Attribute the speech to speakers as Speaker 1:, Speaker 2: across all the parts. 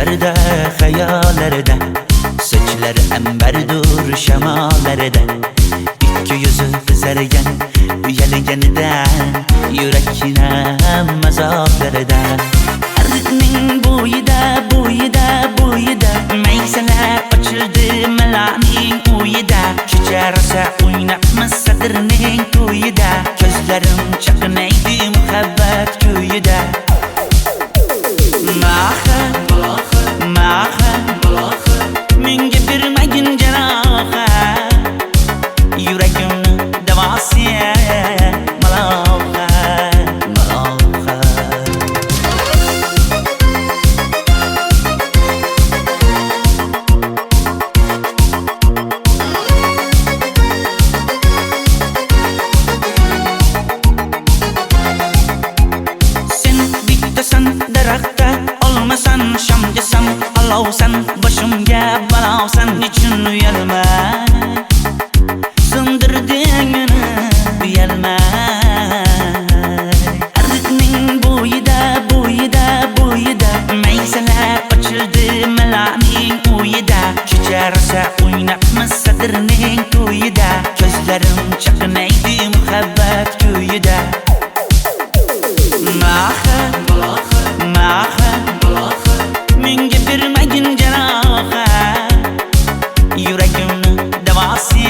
Speaker 1: Düşlerde, hayallarda, saçları emberdur şemalarda. İki yüzü kızargan, uyalganidan, yurakina mazoblarda. Arıqning bo'yida, bo'yida, bo'yida, maysalar ochildi malaning uyida. Kecha rosa o'ynabmiz sadirning to'yida, ko'zlarim chaqnaydi muhabbat kuyida. Maha, maha, menga bermagin janoha, yuragimni davosi maloha, maloha. Sen bittasan daraxtda, olmasan shamgasan, olovsan boshimga balosan. Nechun uyalma, sindirding meni uyalma. Arıqning bo'yida, bo'yida, bo'yida, maysalar ochildi malaning uyida. Kecha rosa o'ynabmiz sadirning to'yida, ko'zlarim chaqnaydi muhabbat kuyida. Maha, maha, menga bermagin janoha, yuragimni davosi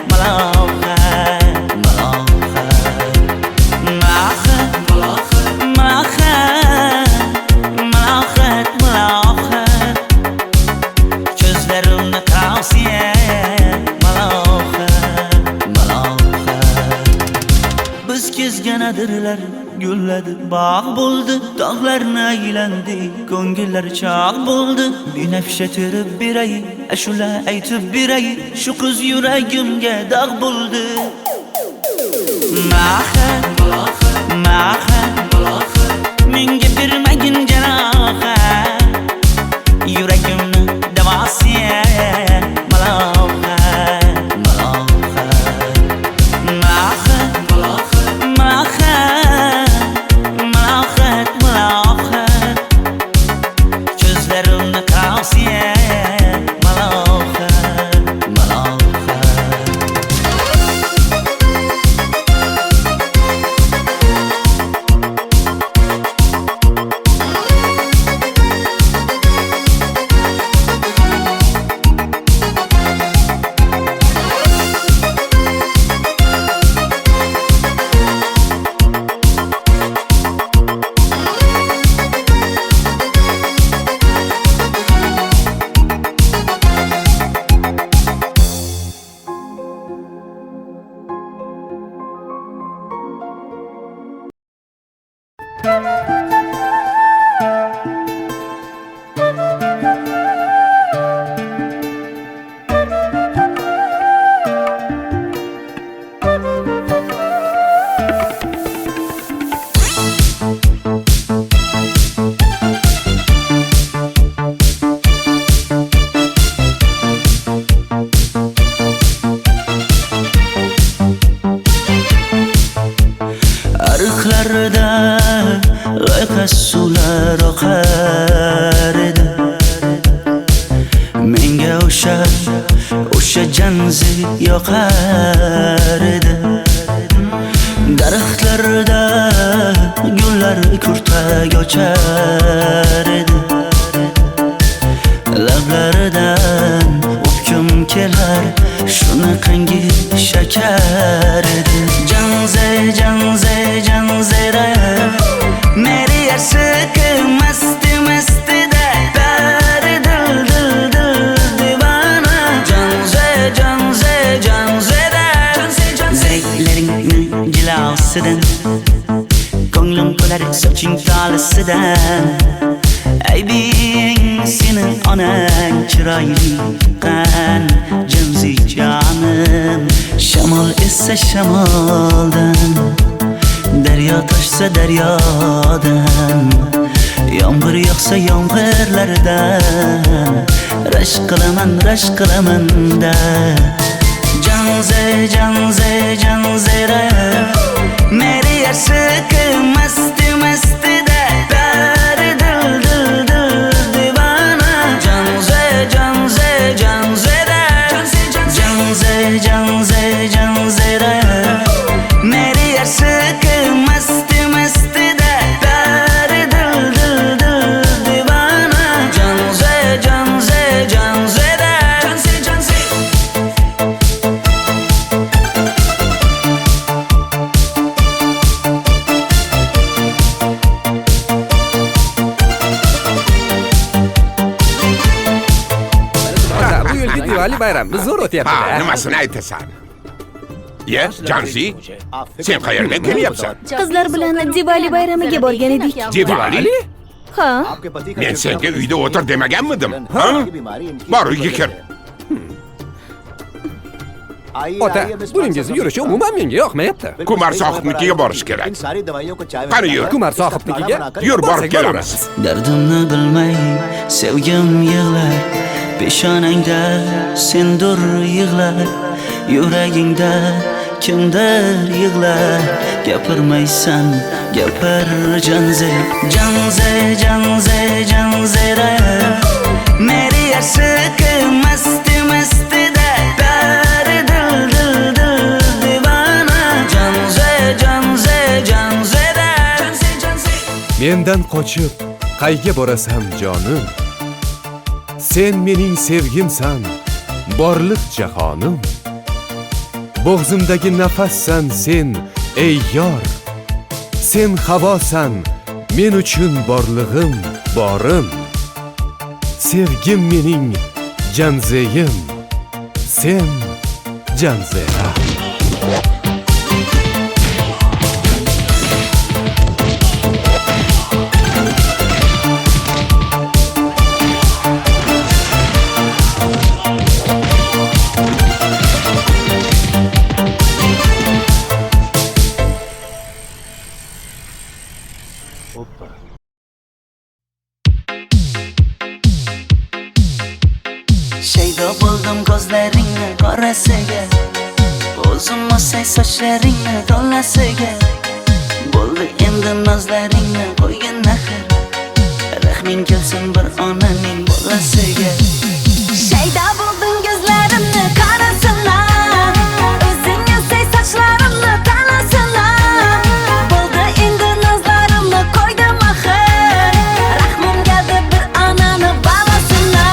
Speaker 1: maloha, maloha. Maha, maha, malohat, malohat, ko'zlarimni tavsi maloha, maloha. Biz kezgan adirlar gulladi, bog' bo'ldi, tog'larni aylandi, ko'ngillar chog' bo'ldi. Binafsha terib beray, ashula aytib beray, shu qiz yuragimga dog' bo'ldi. Maha, maha, menga bermagin janoha, yuragimni davosi maloha, maloha. Maha, maha, malohat, malohat, ko'zlarimni tavsi maloha, maloha. Arıqlarda loyqa suvlar oqar edi, menga o'sha janzi yoqar edi. Daraxtlarda gullar kurtak ochar edi, lablaridan o'pkim kelar, shunaqangi shakar edi. Janze, janze, janzera, meri yarsiqi masti mastida, bari dil dil dil divana. Janze, janze, janzera, zeylaringni jilosidan, ko'nglim to'lar soching tolisidan. Aybing sening onang chiroyli qan, janzi jonim. Shamol essa shamoldan, daryo toshsa daryodan, yomg'ir yog'sa yomg'irlardan, rashk qilaman da. Janze, janze, janzera, meri yarsiqi masti mastida, bari dil dil dil
Speaker 2: Diwali bayramimiz zo'r
Speaker 3: Ha,
Speaker 2: o'tyapti-da.
Speaker 3: nimasini aytasan? Ye, Janzi, sen qayerdan kelyapsan?
Speaker 4: Qizlar bilan Diwali bayramiga borgan edik.
Speaker 3: Diwali?
Speaker 4: Ha,
Speaker 3: Men senga uyda o'tir demaganmidim? Ha? Bor, uyga kir.
Speaker 2: Ota, buningizni yurishi umuman menga yoqmayapti.
Speaker 3: Kumar sohibnikiga borish kerak. Qani yur.
Speaker 2: Kumar sohibnikiga
Speaker 3: Yur, borib
Speaker 2: borsak
Speaker 3: kelamiz.
Speaker 1: Dardimni bilmay sevgim yig'lar, peshonangda sendur yig'lar, yuragingda kimdir yig'lar. Gapirmaysan, gapir Janze, Janze, Janze, Janzera. Meri aşık masti masti da pari dil dil dil divana. Janze, Janze, Janzera. Janze, Janze.
Speaker 5: Mendan qochib qayga borasan jonim? Sen mening sevgimsan, borliq jahonim. Bo'g'zimdagi nafassan sen, ey yor. Sen havosan, men uchun borlig'im, borim. Sevgim mening Janzeyim, sen Janzera.
Speaker 1: Shaydo bo'ldim ko'zlaringni qorasiga, o'zim o'say sochlaringni to'lasiga. Bo'ldi endi nozlaringni qo'ygan naxir, rahming kelsin bir onaning bolasiga.
Speaker 4: shayda bo'lding ko'zlarimni qarasana, o'zing yasay sochlarimni tanasana. Bo'ldi endi nazlarimni qo'ydim axir, rahmim keldi bir onani bolasina.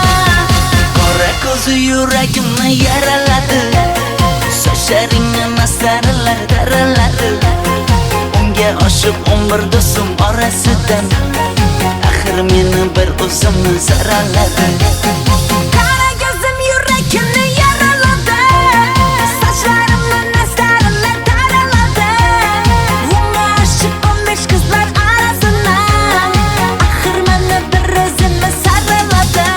Speaker 1: Qora ko'zi yuragimni yaraladi, sochlaringni mastarlar daraladi. Unga oshiq 11 do'stim orasidan, axir meni bir o'zimni zaraladi.
Speaker 4: Qara ko'zim yuragimni yaraladi, sochlarimni nastarlar taraladi. Unga oshiq 15 qizlar arasina, axir meni bir o'zimni saraladi.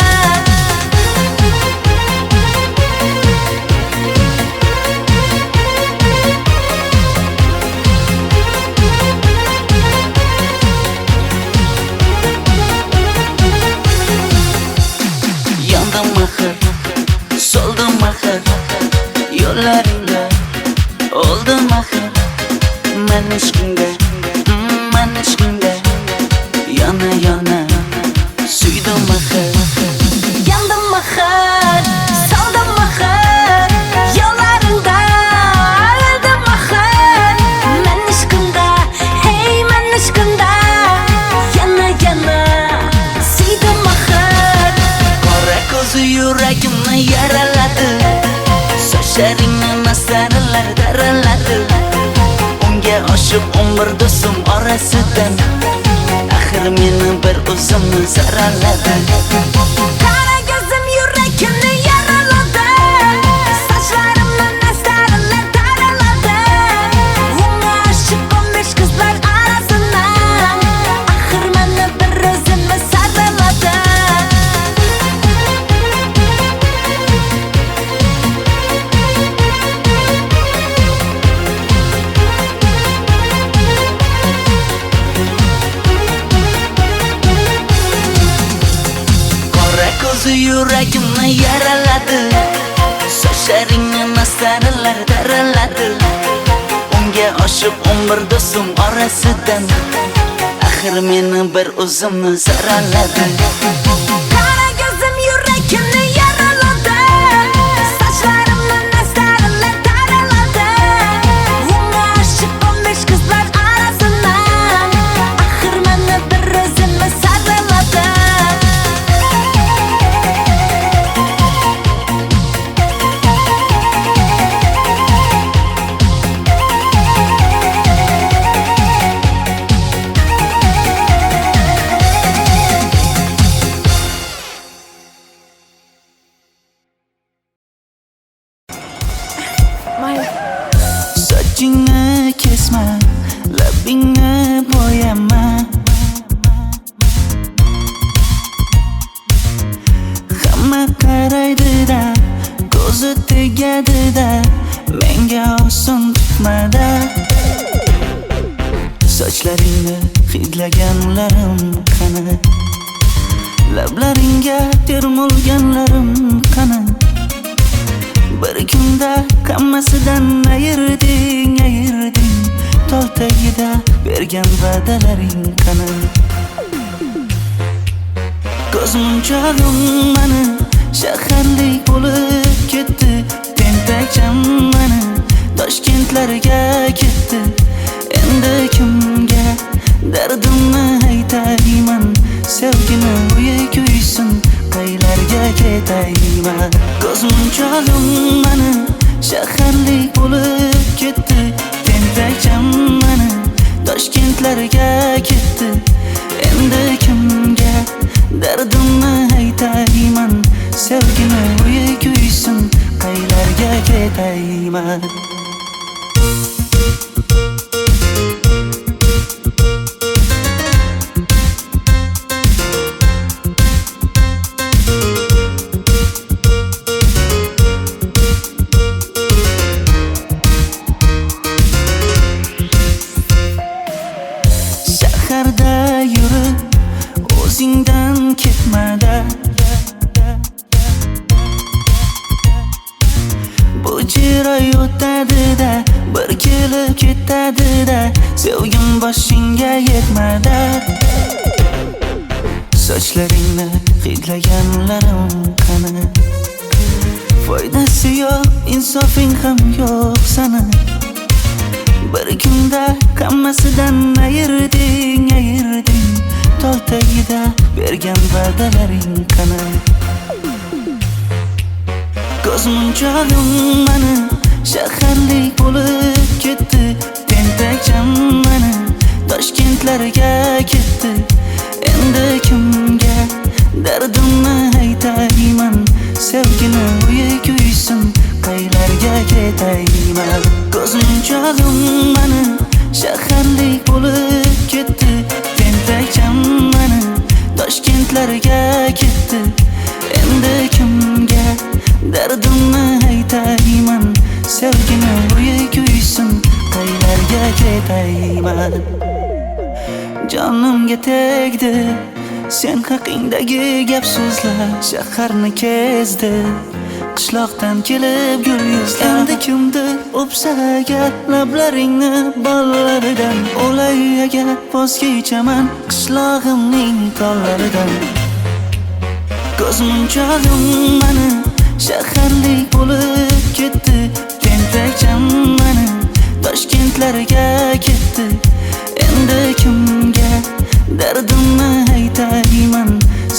Speaker 1: Yandım axir, soldim axir, yo'llaringda oldim axir. Men ishqingda, men ishqingda yana yana suydim axir.
Speaker 4: Yandım axir, soldim axir, yo'llaringda oldim axir. Men ishqimda, hey men ishqimda yana yana suydim axir.
Speaker 1: Qora ko'zi yuragimni yaraladi, sochlaringni mastarlar daraladi. Unga oshiq 11 do'stim orasidan, axir meni bir o'zimni zaraladi.
Speaker 4: Qara ko'zim yuragimni yaraladi, sochlarimni nastarlar taraladi. Unga oshiq 15 qizlar arasina, axir meni bir o'zimni saraladi.
Speaker 1: Qora ko'zi yuragimni yaraladi, sochlaringni mastarlar daraladi. Unga oshiq 11 do'stim orasidan, axir meni bir o'zimni zaraladi.
Speaker 4: Qara ko'zim yuragimni yaraladi, sochlarimni nastarlar taraladi. Unga oshiq 15 qizlar arasina, axir meni bir o'zimni saraladi.
Speaker 1: Sochlaringni hidlaganlarim qani? Lablaringga termulganlarim qani? Bir kunda hammasidan ayırding Tol tagida bergan va'dalaring qani? Ko'zmunchog'im mani shaharlik bo'lib ketdi. Tentakcham mani Toshkentlarga ketdi. Endi kimga dardimni aytayman? Sevgini uyi kuysin, qaylarga ketayman? Ko'zmunchog'im mani shaharlik bo'lib ketdi. Tentakcham mani Toshkentlarga ketdi. Endi kimga dardimni aytayman? Sevgini uyi kuysin, qaylarga ketayman? Shaharda yurib o'zingdan ketmada, bu jiroy o'tadi-da, bir kelib ketadi-da, sevgim boshingga yetmada. Sochlaringni hidlaganlarim qani? Foydasi yo'q, insofing ham yo'q sana. Bir kunda hammasidan ayırding Tol tagida bergan va'dalaring qani? Ko'zmunchog'im mani shaharlik bo'lib ketdi. Tentakcham mani Toshkentlarga ketdi. Endi kimga dardimni aytayman? Sevgini uyi kuysin, qaylarga ketayman? Ko'zmunchog'im mani shaharlik bo'lib ketdi. Tentakcham mani Toshkentlarga ketdi. Endi kimga dardimni aytayman? Sevgini uyi kuysin, qaylarga ketayman? Jonimga tegdi sen haqingdagi gap so'zlar, shaharni kezdi qishloqdan kelib gul yuzlar. Endi kimdir o'psa agar lablaringni bollaridan, o'lay agar voz kechaman qishlog'imning tollaridan. Ko'zmunchog'im mani shaharlik bo'lib ketdi. Tentakcham mani Toshkentlarga ketdi. Endi kimga dardimni aytayman?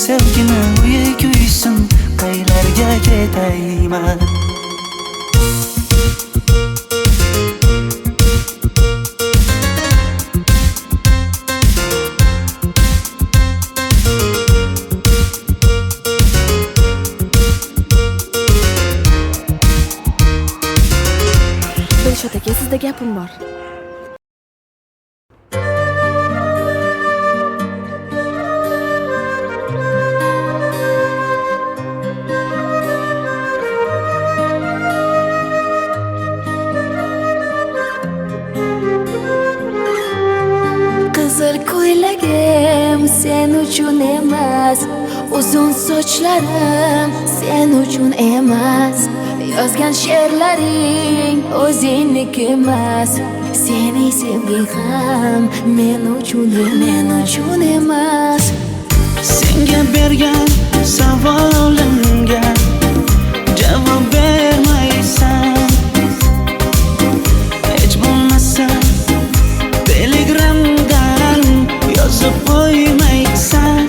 Speaker 1: Sevgini uyi kuysin, qaylarga ketayman?
Speaker 6: Dilshod aka, sizda gapim bor.
Speaker 4: Qizil ko'ylagim sen uchun emas, uzun sochlarim sen uchun emas, yozgan she'rlaring o'zingniki emas, sening sevging ham men uchun emas.
Speaker 1: Senga bergan savolimga javob bermaysan. Hech bo'lmasa Telegramdan yozib qo'ymaysan.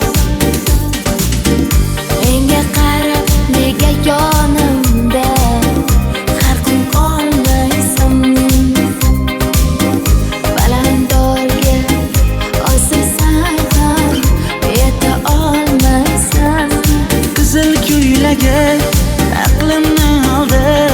Speaker 4: Menga qarab nega yonimda har kun qolmaysan? Balandorga osilsang ham yeta olmaysan.
Speaker 1: Qizil ko'ylagi aqlimni oldi.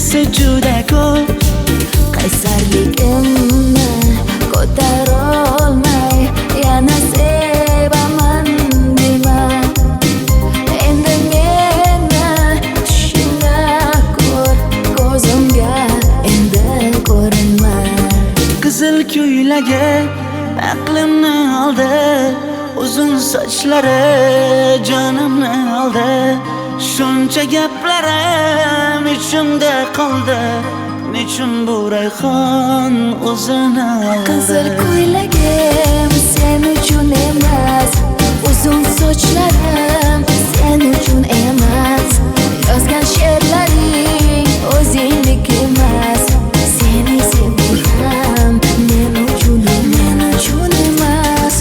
Speaker 1: esa juda ko'p.
Speaker 4: qaysarligimni ko'tarolmay yana sevaman dema. Endi meni tushingda ko'r, ko'zimga endi ko'rinma.
Speaker 1: Qizil ko'ylagi aqlimni oldi, uzun sochlari jonimni oldi. Shuncha gaplarim ichimda qoldi, nechun bu rayhon o'zini oldi.
Speaker 4: Qizil ko'ylagim sen uchun emas, uzun sochlarim sen uchun emas. Yozgan she'rlaring o'zingdek emas. Seni sevdim men uchun emas.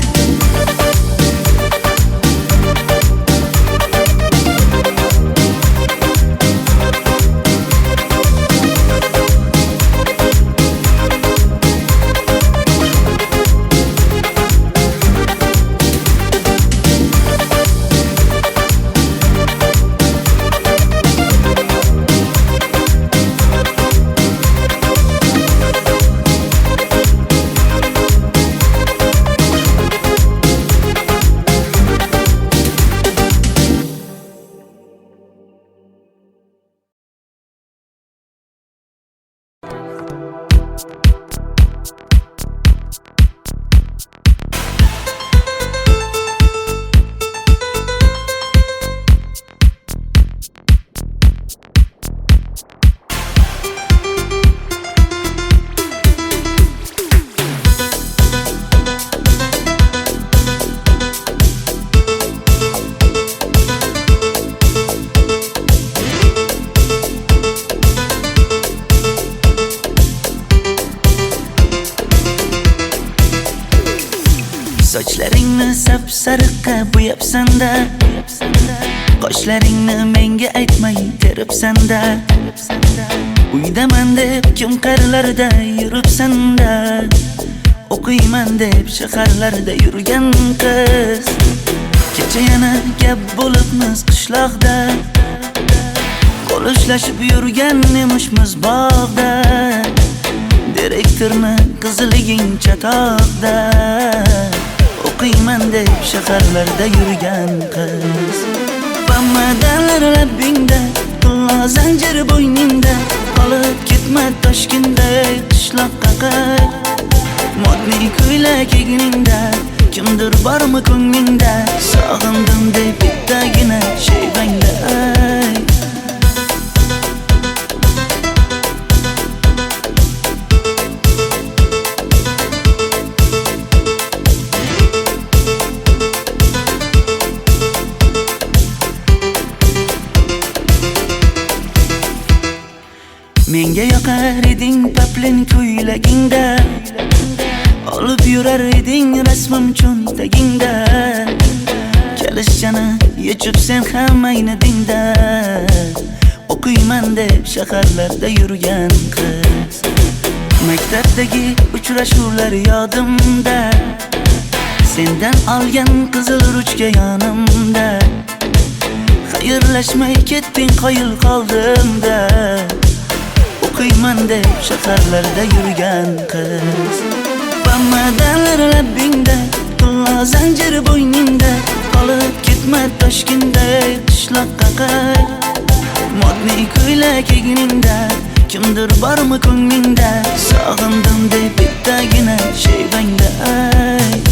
Speaker 1: Sochlaringni sap-sariqqa bo'yabsan-da, qoshlaringni menga aytmay teribsan-da. Uydaman deb kim qarlarda yuribsan-da, o'qiyman deb shaharlarda yurgan qiz. Kecha yana gap bo'libmiz qishloqda, qo'l ushlashib yurgan emishmiz bog'da. Direktorni qiziliging chatoqda, o'qiyman deb shaharlarda yurgan qiz. Bamadanlar labbingda, tilla zanjir bo'yningda, qolib ketma Toshkentda qishloqqa qayt. Modniy ko'ylak egningda, kimdir bormi ko'nglingda, sog'indim deb bittagina shevangda ayt. Menga yoqar eding paplin ko'ylagingda, olib yurar eding rasmim cho'ntagingda. Kalishchani yechib sen ham aynadingda, o'qiyman deb shaharlarda yurgan qiz. Maktabdagi uchrashuvlar yodimda, sendan olgan qizil ruchka yonimda. Xayrlashmay ketding qoyil qoldimda, o'qiyman deb shaharlarda yurgan qiz. Bamadanlar labbingda, tilla zanjir bo'yningda, qolib ketma Toshkentda qishloqqa qayt. Modniy ko'ylak egningda, kimdir bormi ko'nglingda, sog'indim deb bittagina shevangda ayt.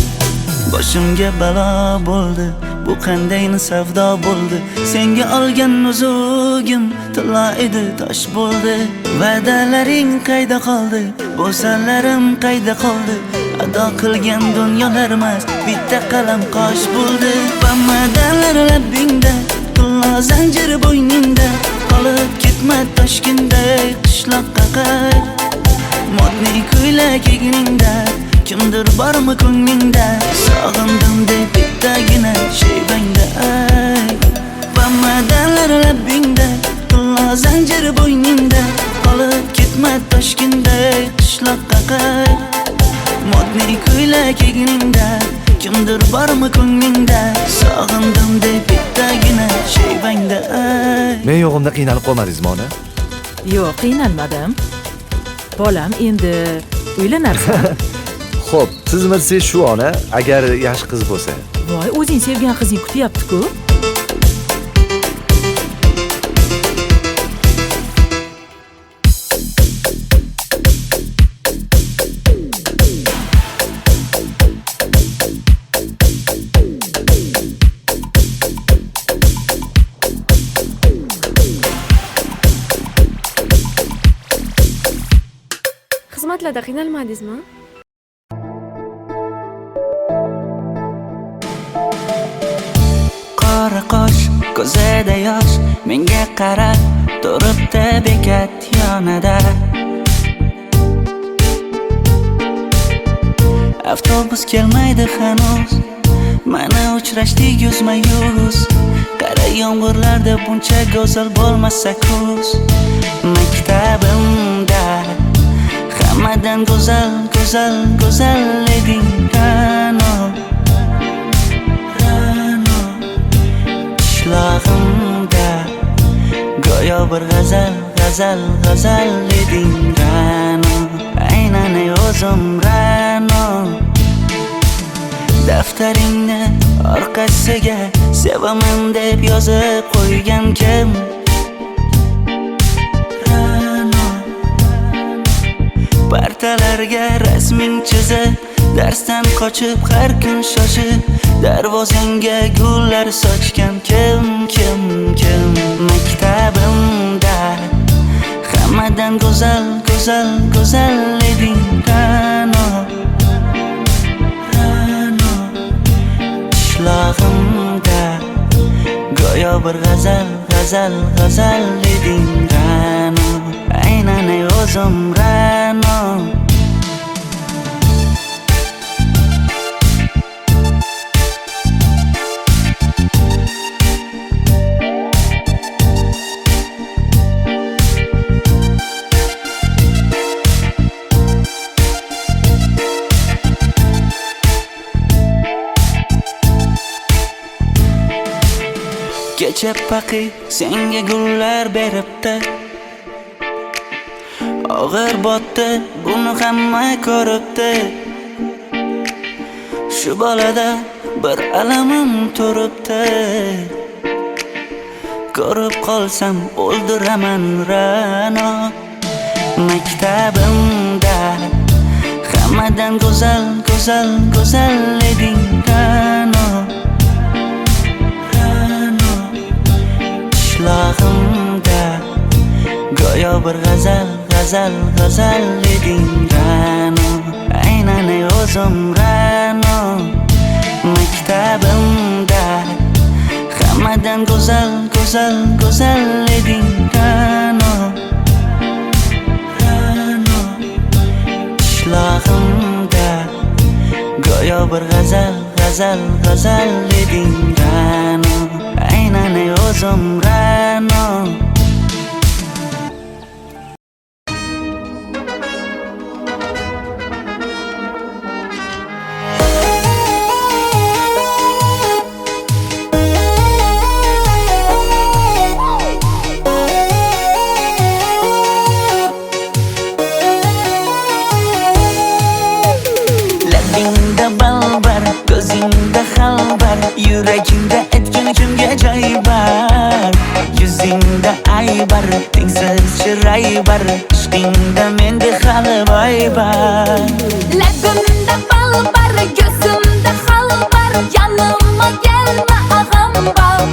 Speaker 1: Boshimga balo bo'ldi, bu qanday savdo bo'ldi. Senga olgan nuzugim tilla edi, tosh bo'ldi. Va'dalaring qayda qoldi, bo'salarim qayda qoldi. Ado qilgan dunyolar emas, bitta qalam qosh bo'ldi. Bamadanlar labbingda, tilla zanjir bo'yningda, qolib ketma Toshkentda qishloqqa qayt. Modniy ko'ylak egningda, kimdir bormi ko'nglingda, sog'indim deb bittagina shevangda ayt. Bamadanlar labbingda, tilla zanjir bo'yningda, qolib ketma Toshkentda qishloqqa qayt. Modniy ko'ylak egningda, kimdir bormi ko'nglingda, sog'indim deb bittagina shevangda ayt.
Speaker 6: Men yo'g'imda qiynalib qolmadingizmi ona? Yo'q, qiynalmadim. Bolam, endi uylanarsan.
Speaker 7: Xo'p, siz shu ona agar yaxshi qiz bo'lsa.
Speaker 6: Voy, o'zing sevgan qizing kutyapti-ku.
Speaker 8: Xizmatlarda qiynalmadingizmi?
Speaker 1: Qora qosh, ko'zida yosh, menga qarab turibdi bekat yonida. Avtobus kelmaydi hanuz, mana uchrashdik yuzma-yuz. Qara yomg'irlarda buncha go'zal bo'lmasa kuz. Maktabimda hammadan go'zal, go'zal, go'zal eding Ra'no. Qishlog'imda go'yo bir g'azal, g'azal, g'azal eding Ra'no. Aynan o'zim Ra'no. Daftaringni orqasiga sevaman deb yozib qo'ygan kim? Partalarga rasming chizib, darsdan qochib har kun shoshib, darvozangga gullar sochgan kim? Maktabimda hammadan go'zal, go'zal, go'zal eding Ra'no. Qishlog'imda go'yo bir g'azal, g'azal, g'azal eding Ra'no. Aynan o'zim Ra'no. Kecha paqi senga gullar beribdi, og'ir botdi, buni hamma ko'ribdi. Shu bolada bir alamim turibdi, ko'rib qolsam o'ldiraman Ra'no. Maktabimda hammadan go'zal, go'zal, go'zal eding Ra'no. Qishlog'imda go'yo bir g'azal, g'azal, g'azal eding Ra'no. Aynan o'zim Ra'no. Maktabimda hammadan go'zal, go'zal, go'zal eding Ra'no. Qishlog'imda go'yo bir g'azal, g'azal, g'azal eding Ra'no. Aynan o'zim Ra'no. Labingda balbar, ko'zingda xalbar, yuragingda etgan kimga joy bar. Yuzingda aybar, tengsiz chiray bar, ishqingda menda hali boy bar.
Speaker 4: Labimda balbar, ko'zimda xalbar, yanıma gelme ağam bal.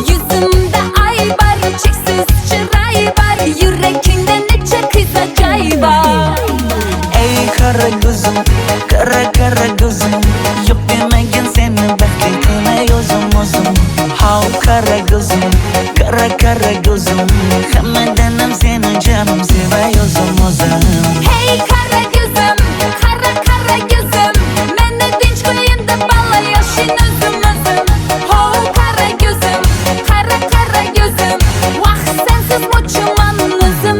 Speaker 4: Yuzimda aybar, cheksiz chiray bar, yuragingda necha qiza joy bar.
Speaker 1: Ey qara ko'zim, qara qara ko'zim, yo'q demagan seni baxtli qilay o'zim. Hav qara ko'zim, qara qara ko'zim, hammadan ham seni jonim sevay o'zim.
Speaker 4: Hey qara ko'zim, qara qara ko'zim, meni tinch qo'yinda balla yoshing o'zim. Hav qara ko'zim, qara qara ko'zim, vaqt sensiz mo'chiman o'zim.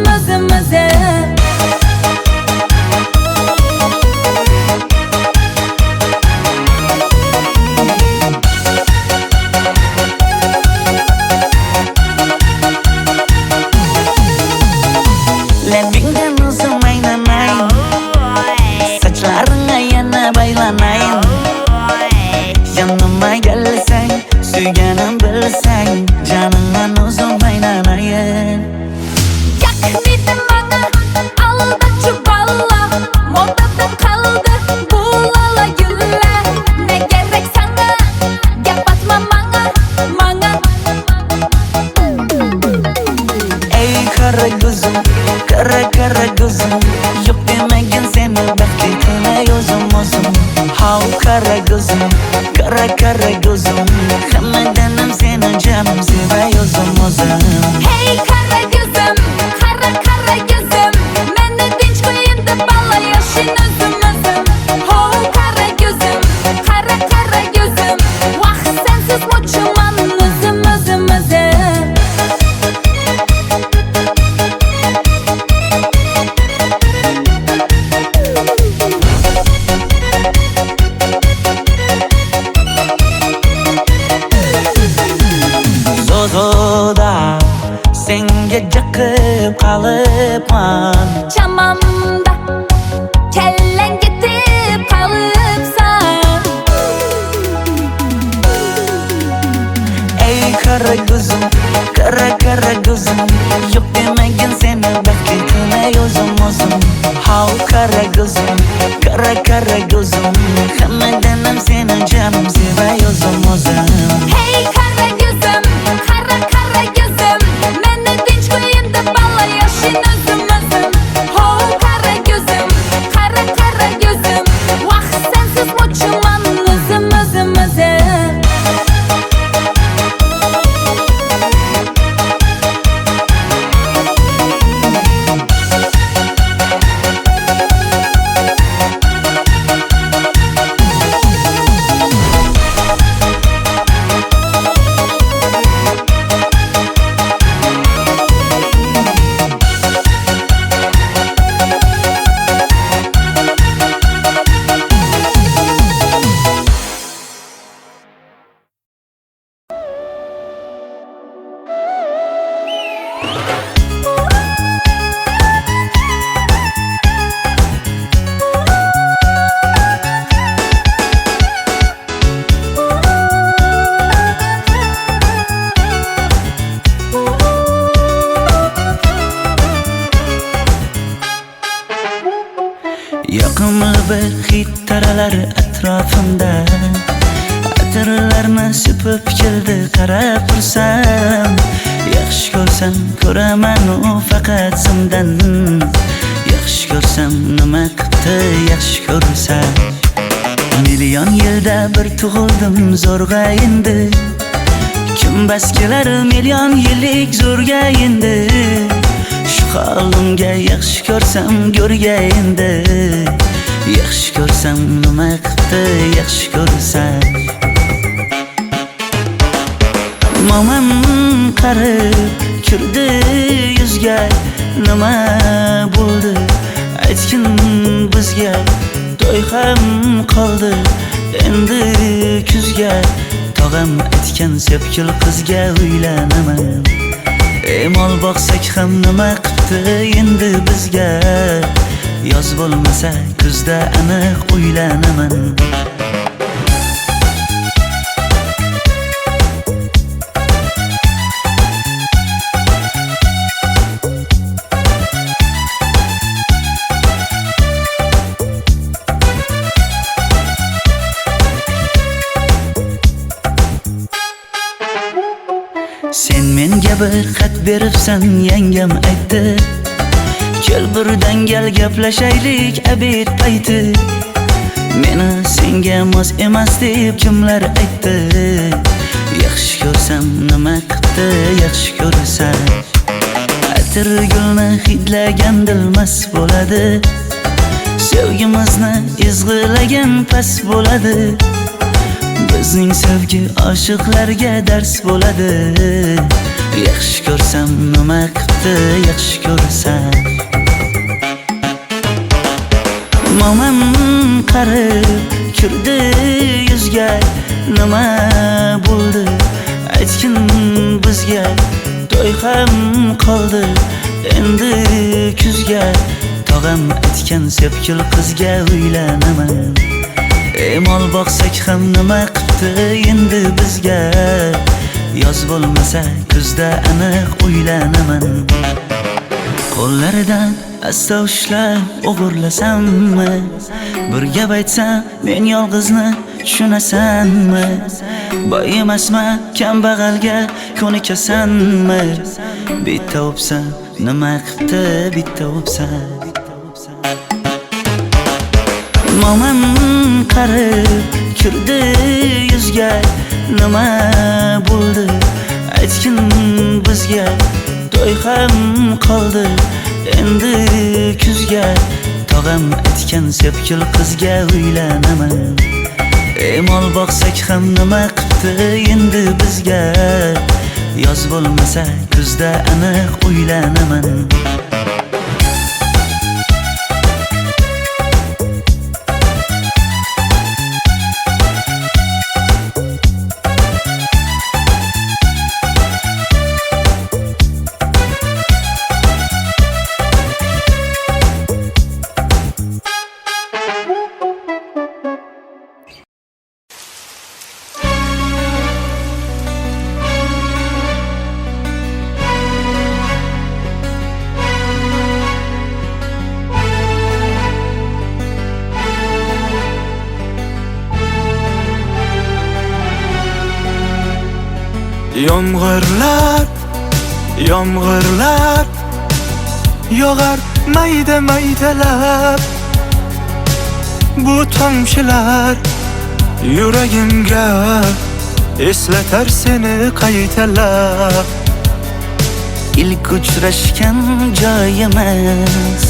Speaker 1: Kara kara gözüm Hammadanam seni canım sevay o'zim
Speaker 4: Hey kara gözüm, kara kara gözüm Meni tinch qo'yin deb balla yashin o'zim Ho kara gözüm, kara kara gözüm Vaqt sensiz mo'chiman o'zim
Speaker 1: Zozoda senga jiqib qolibman
Speaker 4: Chamamda kellang ketib qolibsan
Speaker 1: Ey kara gözüm kara kara gözüm Yok demagin seni baxtli qilay o'zim How kara gözüm kara gözüm Hammadanam seni canım sevay o'zim
Speaker 4: Hey kara gözüm, kara kara gözüm Meni tinch qo'yin deb balla yashin o'zim Ho kara gözüm, kara kara gözüm Vaqt sensiz mo'chiman o'zim
Speaker 1: Yoqimli bir hid taralar atrofimda Atirlarni sepib keldi qarab tursam Yaxshi ko'rsam ko'raman u faqat simdan Yaxshi ko'rsam nima qildi yaxshi ko'rsam Million yilda bir tug'ildim zo'rg'a endi Kim bas kelar million yillik zo'rga endi Shu holimga yaxshi ko'rsam go'rga endi Yaxshi ko'rsam nima qildi yaxshi ko'rsam Momam qarib kirdi yuzga Nima bo'ldi aytgin bizga To'y ham qoldi endi kuzga Tog'am aytgan sepkil qizga uylanaman Mol boqsak ham nima qildi endi bizga Yoz bo'lmasa kuzda aniq uylanaman Sen menga bir xat beribsan yangam aytdi Kel birdan gal gaplashaylik abid payti Meni senga mos emas deb kimlar aytdi Yaxshi ko'rsam nima qildi yaxshi ko'rsam Atir gulni hidlagan dilmas bo'ladi Sevgimizni izg'ilagan pas bo'ladi Bizning sevgi oshiqlarga dars bo'ladi Yaxshi ko'rsam nima qildi yaxshi ko'rsam Momam qarib kirdi yuzga Nima bo'ldi aytgin bizga To'y ham qoldi endi kuzga Tog'am aytgan sepkil qizga uylanaman Mol boqsak ham nima qildi endi bizga Yoz bo'lmasa kuzda aniq uylanaman Qo'llaridan asta ushlab o'g'irlasammi Bir gap aytsam men yolg'izni tushunasanmi Boy emasman kambag'alga ko'nikasanmi Bitta o'psam nima qildi bitta o'psam Mo'min qarib kirdi yuzga, nima bo'ldi aytgin bizga. To'y ham qoldi endi kuzga, tog'am aytgan sepkil qizga uylanaman. Mol boqsak ham nima qipti endi bizga, yoz bo'lmasa kuzda aniq uylanaman.
Speaker 9: Yomg'irlar, yomg'irlar yog'ar mayda maydalab. Bu tomchilar yuragimga eslatar seni qaytalab.
Speaker 1: İlk uchrashgan joyimiz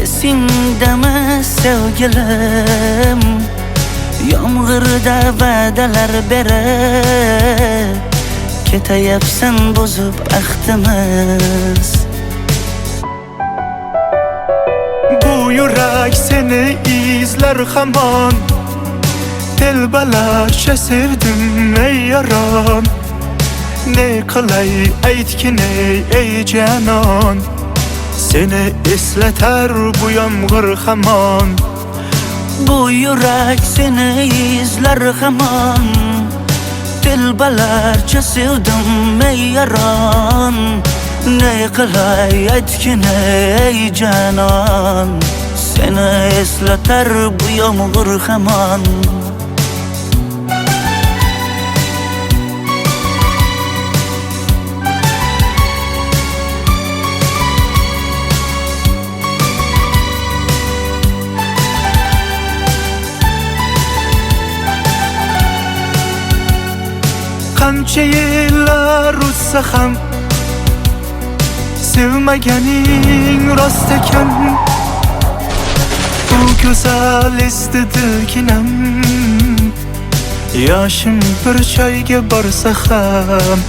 Speaker 1: esingdami sevgilim? Yomg'irda va'dalar berib ketayapsan bozib ahdimiz.
Speaker 9: Bu yurak seni izler hamon, telbalarcha sevdim ey yaron. Ne qilay aytgin ey canon, seni eslatar bu yomg'ir hamon.
Speaker 1: Bu yurak seni izler hamon, telbalarcha sevdim ey yaron. Ne qilay aytgin ey canon, seni eslatar bu yomg'ir hamon.
Speaker 9: Qancha yillar o'tsa ham sevmaganing rost ekan. Bu go'zal esdi dilginam, yoshim bir joyga borsa ham.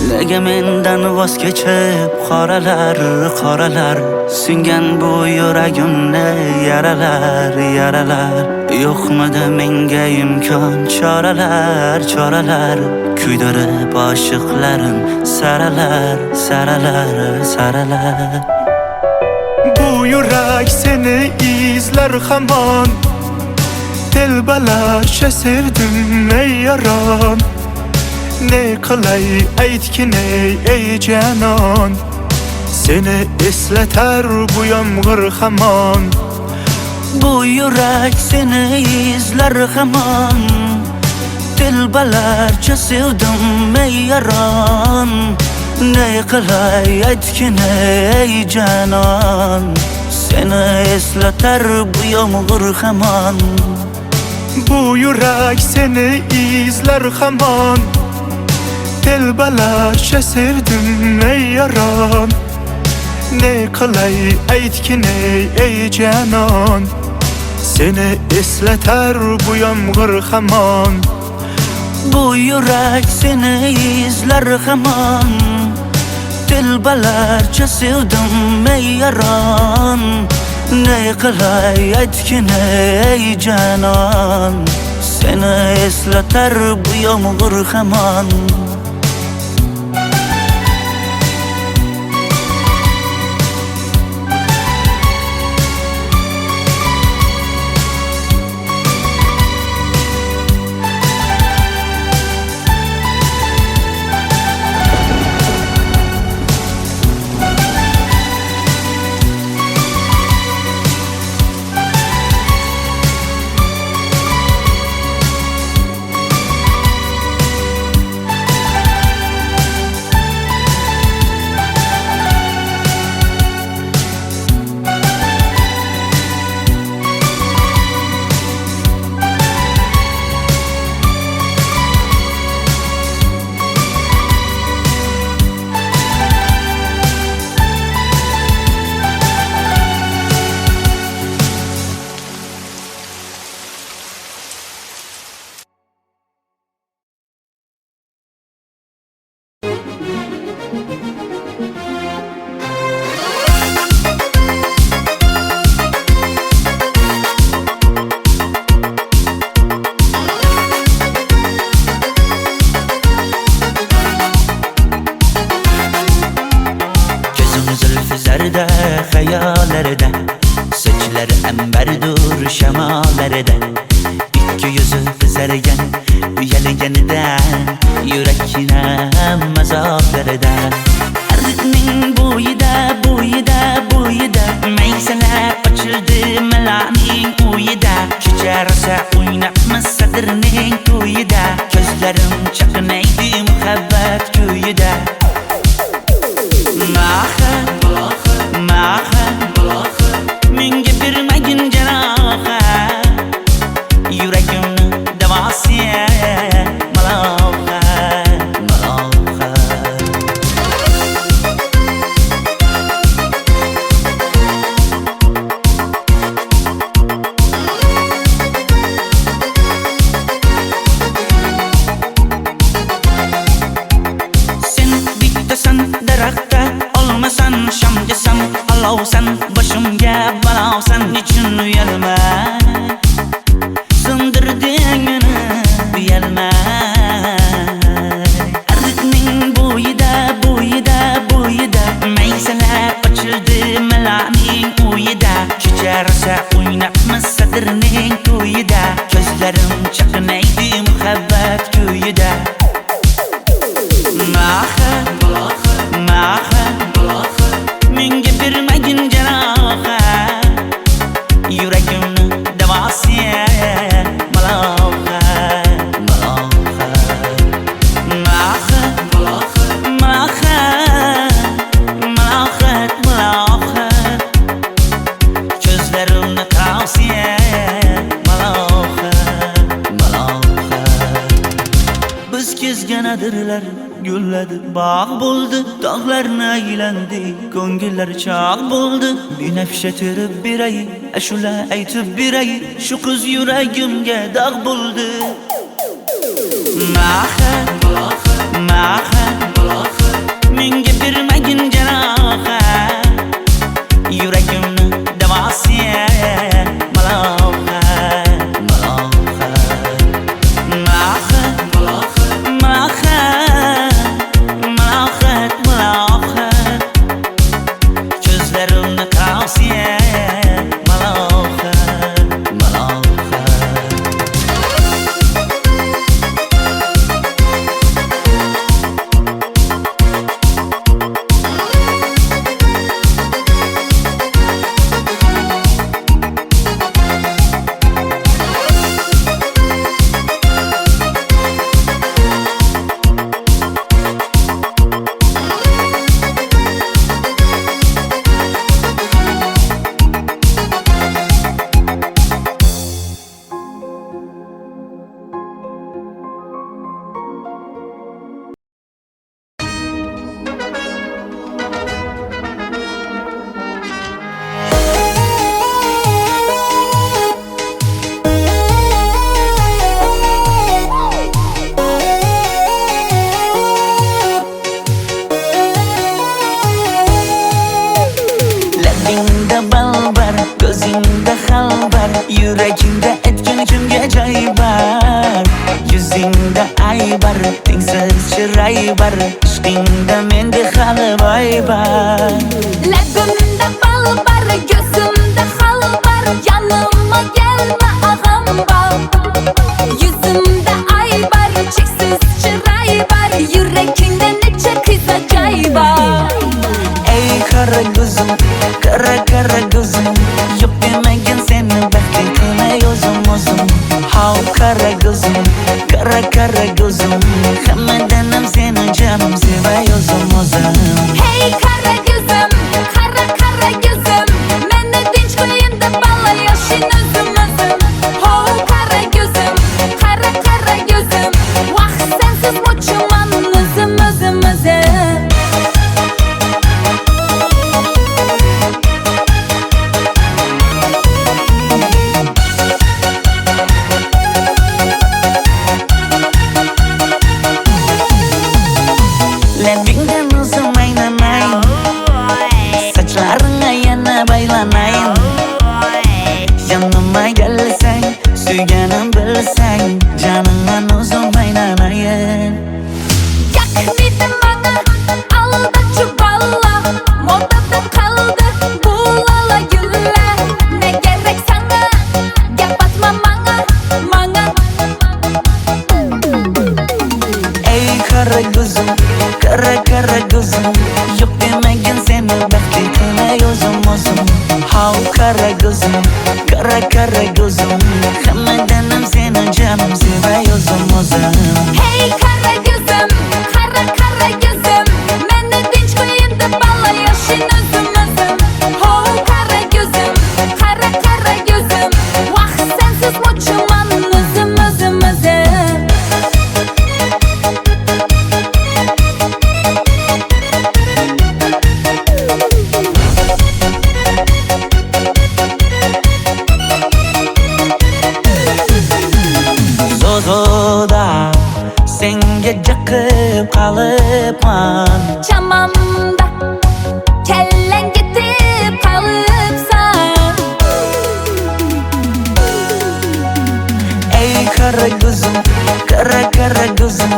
Speaker 1: Nega mendan voz kechib qoralar, qoralar singan bu yuragimni yaralar, yaralar. Yo'qmidi menga imkon choralar, choralar kuydirib oshiqlarim saralar, saralar, saralar.
Speaker 9: Bu yurak seni izler hamon, telbalarcha sevdim ey yaron. Ne qilay aytgin ey canon, seni eslatar bu yomg'ir hamon.
Speaker 1: Bu yurak seni izler hamon, telbalarcha sevdim ey yaron. Ne qilay aytgin ey canon, seni eslatar bu yomg'ir hamon.
Speaker 9: Bu yurak seni izler hamon, telbalarcha sevdim ey yaron. Ne qilay aytgin ey canon, seni eslatar bu yomg'ir hamon.
Speaker 1: Bu yurak seni izler hamon, telbalarcha sevdim ey yaron. Ne qilay aytgin ey canon, seni eslatar bu yomg'ir hamon. yüzü kızargan uyalganidan yurakkinam azoblarida Ardiqning bo'yida maysalar ochildi malaning uyida kecha rosa o'ynabmiz sadirning to'yida ko'zlarim chaqnaydi muhabbat kuyida Maha menga bermagin jarohat yuragimni davosi maloha Sen bittasan daraxtda olmasan shamgasan olovsan boshimga balosan nechun uyalma sindirding meni uyalma Ardiqning bo'yida maysalar ochildi malaning uyida kecha rosa o'ynabmiz sadirning to'yida ko'zlarim chaqnaydi muhabbat kuyida Maha menga bermagin jarohat yuragimni davosi maloha ko'zlarimni tavsiya maloha biz kezganadirlar gulladi bog' bo'ldi tog'larni aylandi ko'ngillar chog' bo'ldi binafsha terib beray ashula aytib beray shu qiz yuragimga dog' bo'ldi Maha menga bermagin jarohat yuragimni davosi maloha ko'zlarimni tavsiya maloha ko'zingda xalbar yuragingda aytgan kimga joy bar yuzingda aybar tengsiz chiray bar ishqingda menda hali boy bar
Speaker 4: Labimda bal bar, ko'zimda xal bar, yanimga kelma ag'am bar. Yuzimda ay bar, cheksiz chiray bar, yuragingda necha qiza joy bar.
Speaker 1: Ey qara ko'zim, qara ko'zim, yo'q demagin seni baxtli qilmay o'zim. Hav qara ko'zim, qara ko'zim, hammadan ham seni jonim sevay o'zim.
Speaker 4: Hey qara ko'zim, qara ko'zim, meni tinch qo'yin deb balla yashin o'zim. Hav qara ko'zim, qara ko'zim, vaqt sensiz mo'chiman o'zim.
Speaker 1: Labingdan o'zim aynamayman, kara gözüm, kara gözüm. Yok demegin seni baxtli qilay o'zim o'zim. Hav kara gözüm, kara gözüm. Hammadanam seni canım sevay o'zim o'zim.
Speaker 4: Hey kara gözüm, kara gözüm. Meni tinch qo'yin deb balla yashin o'zim o'zim. Ho kara gözüm, kara gözüm. Vaqt sensiz mo'chiman o'zim o'zim o'zim.
Speaker 1: Zozoda senga jiqib qolibman.
Speaker 4: Chamamda kellang ketib qolibsan.
Speaker 1: Ey kara gözüm, kara gözüm.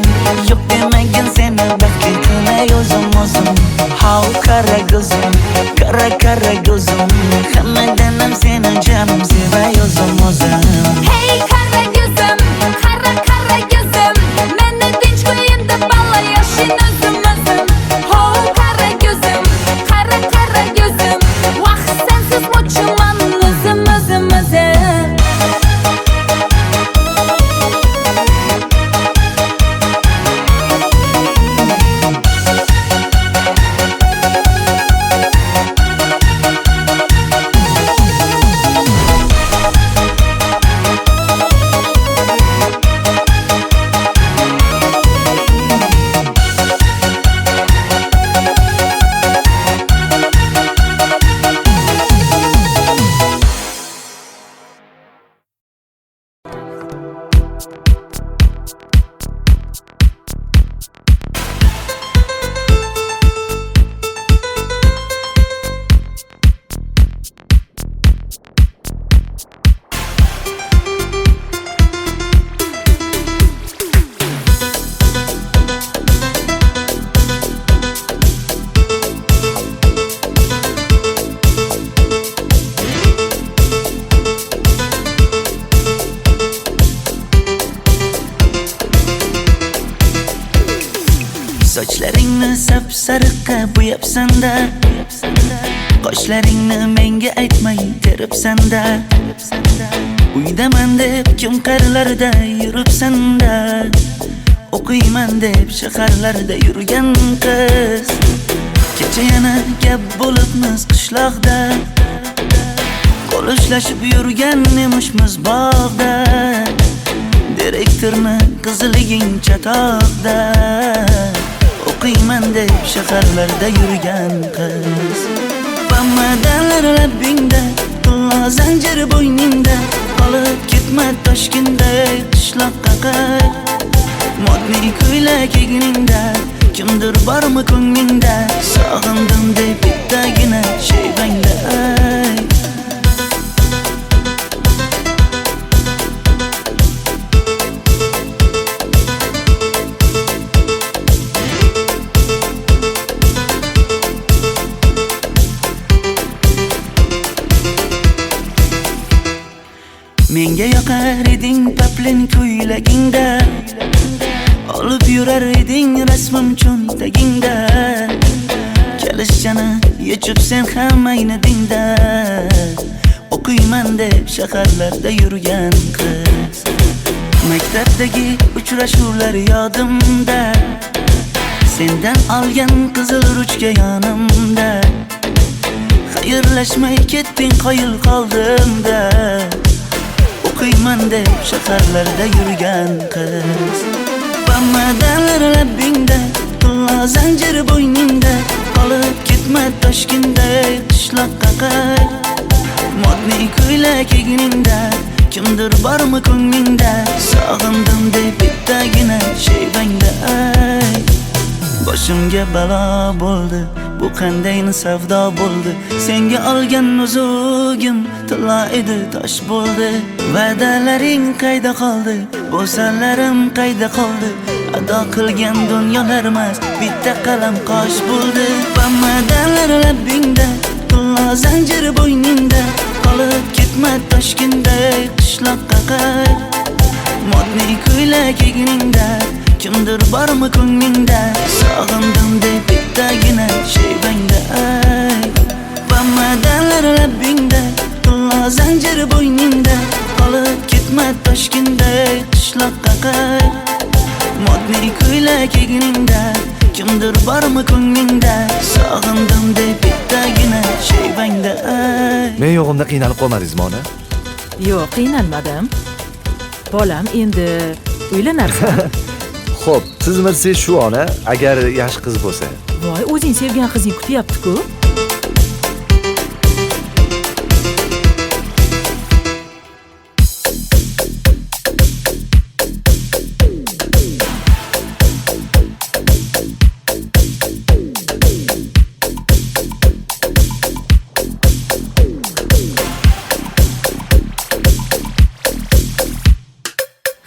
Speaker 1: Yok demegin seni baxtli qilay o'zim o'zim. Hav kara gözüm, kara gözüm. Hammadanam seni canım sevay o'zim o'zim.
Speaker 4: Hey kara gözüm, kara gözüm. Meni tinch qo'yin deb balla yashin o'zim o'zim. Ho kara gözüm, kara gözüm. Vaqt sensiz mo'chiman o'zim o'zim o'zim.
Speaker 1: Sochlaringni sapsariqqa bo'yabsan-da, qoshlaringni menga aytmay teribsan-da. Uydaman deb kim qarlarda yuribsan-da, o'qiyman deb shaharlarda yurgan qiz. Kecha yana gap bo'libmiz qishloqda, qo'l ushlashib yurgan emishmiz bog'da. Direktorni qiziliging chatoqda, o'qiyman deb shaharlarda yurgan qiz. Bamadanlar labbingda, qillo zanjir bo'yningda, qolib ketma Toshkentda qishloqqa qayt. Modniy ko'ylak egningda, kimdir bormi ko'nglingda, sog'indim deb bittagina shevangda ayt. Menga yoqar eding paplin ko'ylagingda, olib yurar eding rasmim cho'ntagingda. Kalishchani yechib sen ham aynadingda, o'qiyman deb shaharlarda yurgan qiz. Maktabdagi uchrashuvlar yodimda, sendan olgan qizil ruchka yonimda. Xayrlashmay ketding qoyil qoldimda, o'qiyman deb shaharlarda yurgan qiz. Bamadanlar labbingda, qillo zanjir bo'yningda, qolib ketma Toshkentda qishloqqa qayt. Modniy ko'ylak egningda, kimdir bormi ko'nglingda, sog'indim deb bittagina shevangda ayt. Boshimga balo bo'ldi, bu qanday savdo bo'ldi. Senga olgan nuzugim tilla edi, tosh bo'ldi. Va'dalaring qayda qoldi, bo'salarim qayda qoldi. Ado qilgan dunyolar emas, bitta qalam qosh bo'ldi. Bamadanlar labbingda, tilla zanjir bo'yningda, qolib ketma Toshkentda qishloqqa qayt. Modniy ko'ylak egningda, kimdir bormi ko'nglingda sog'indim deb bittagina shevangda Bamadanlar labbingda Tullo zanjir bo'yningda qolib ketma Toshkentday qishloqqa qay Modniy ko'ylak egningda kimdir bormi ko'nglingda sog'indim deb bittagina shevangda
Speaker 7: Men yo'g'imda qiynalib qolmadingizmi ona?
Speaker 6: Yo'q, qiynalmadim. Bolam, endi uylanarsan.
Speaker 7: Xo'p, sizmi siz shu ona, agar yaxshi qiz bo'lsa.
Speaker 6: Voy, o'zing sevgan qizing kutyapti-ku.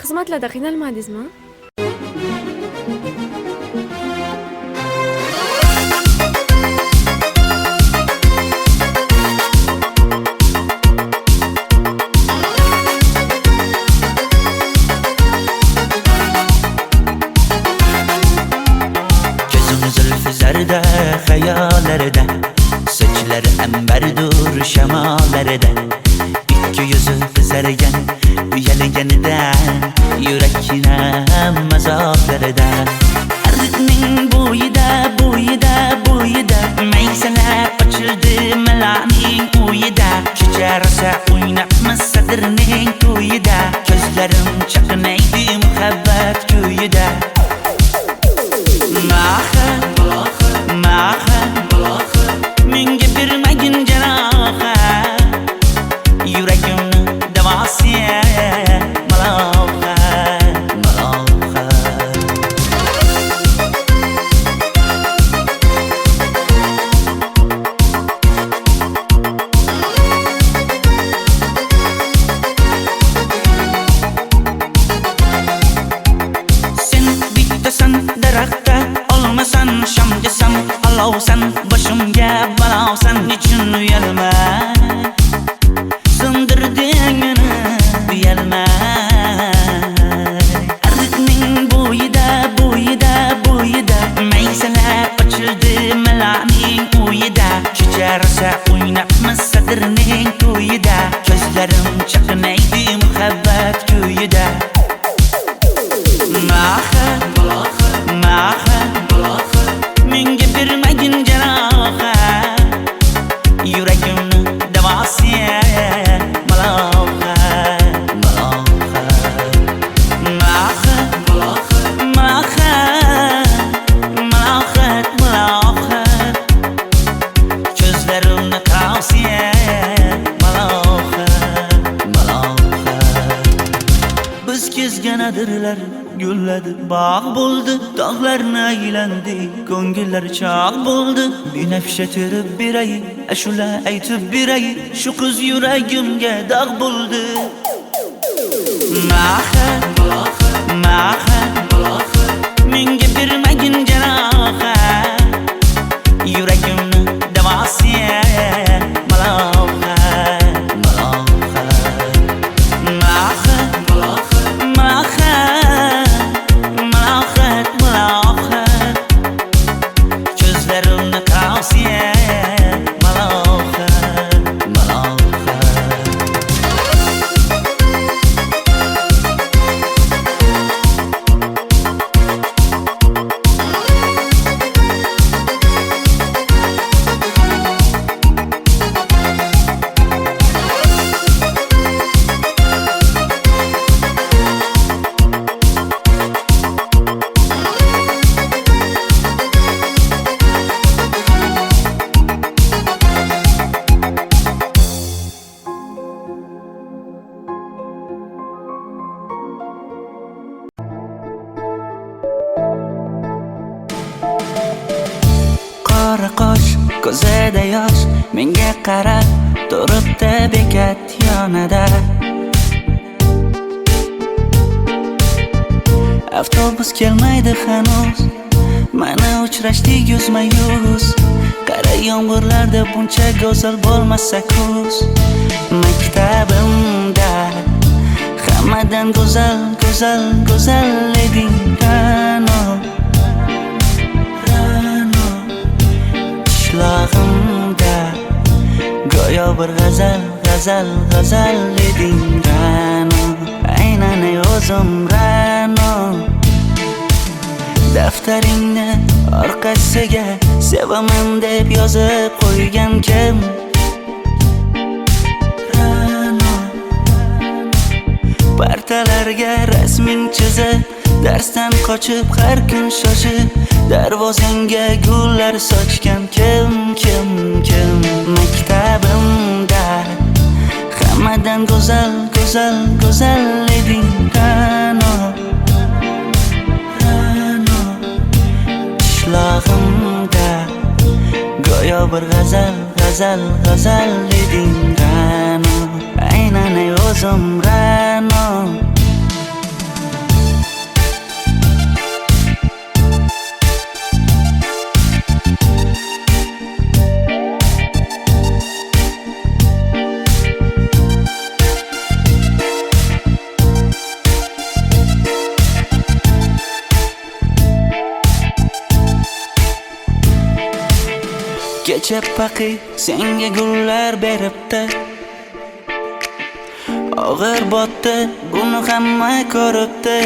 Speaker 8: Xizmatlarda qiynalmadingizmi?
Speaker 1: Zarda hayallarda Saçları emberdur şemalarda İki yüzü kızargan Uyalganidan Yurakinem azaplarda Arıkning bo'yida Maysalar ochildi malaning uyida Kecha rosa o'ynabmiz sadirning to'yida Ko'zlarim chaqnaydi muhabbat ko'yida Menga bermagin jarohat Yuragimni davosi malohat Sen bittasan daraxtda olmasan shamgasan olovsan boshimga balosan nechun uyalma sindirding meni uyalma Arıkning bo'yida Maysalar ochildi malaning uyida Kecha rosa o'ynabmiz sadirning to'yida Ko'zlarim chaqnaydi muhabbat ko'yida Menga bermagin jarohat Yuragimni davosi malohat Ko'zlarimni qavsi malohat Biz kezgan adirlar gulladi bog' bo'ldi tog'larni aylandi ko'ngillar chog' bo'ldi binafsha terib beray ashula aytib beray shu qiz yuragimga dog' bo'ldi menga bermagin jarohat yuragimni davosi Ko'zlarimni qavsi qora qosh ko'zida yosh menga qarab turibdi bekat yonida avtobus kelmaydi hanuz mana uchrashdik yuzma-yuz qara yomg'irlarda buncha go'zal bo'lmasa kuz maktabimda hammadan go'zal eding bir g'azal eding Ra'no, aynan o'zim Ra'no. Daftaringni orqasiga sevaman deb yozib qo'ygan kim? Ra'no. Partalarga rasming chizib, darsdan qochib har kun shoshib, darvozangga gullar sochgan kim? Maktabimda hammadan go'zal eding Ra'no. Qishlog'imda go'yo bir g'azal eding Ra'no, aynan o'zim Ra'no. Kecha paqi senga gullar beribdi, og'ir botdi, buni hamma ko'ribdi.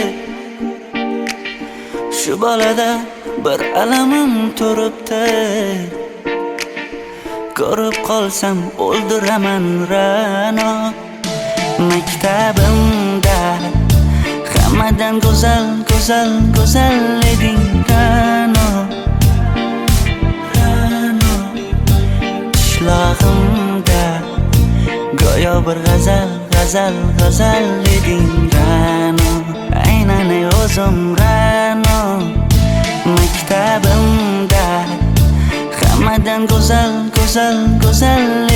Speaker 1: Shu bolada bir alamim turibdi, ko'rib qolsam o'ldiraman Ra'no. Maktabimda hammadan go'zal eding Ra'no. Qishlog'imda go'yo bir g'azal eding Ra'no, aynan o'zim Ra'no. Maktabimda hammadan go'zal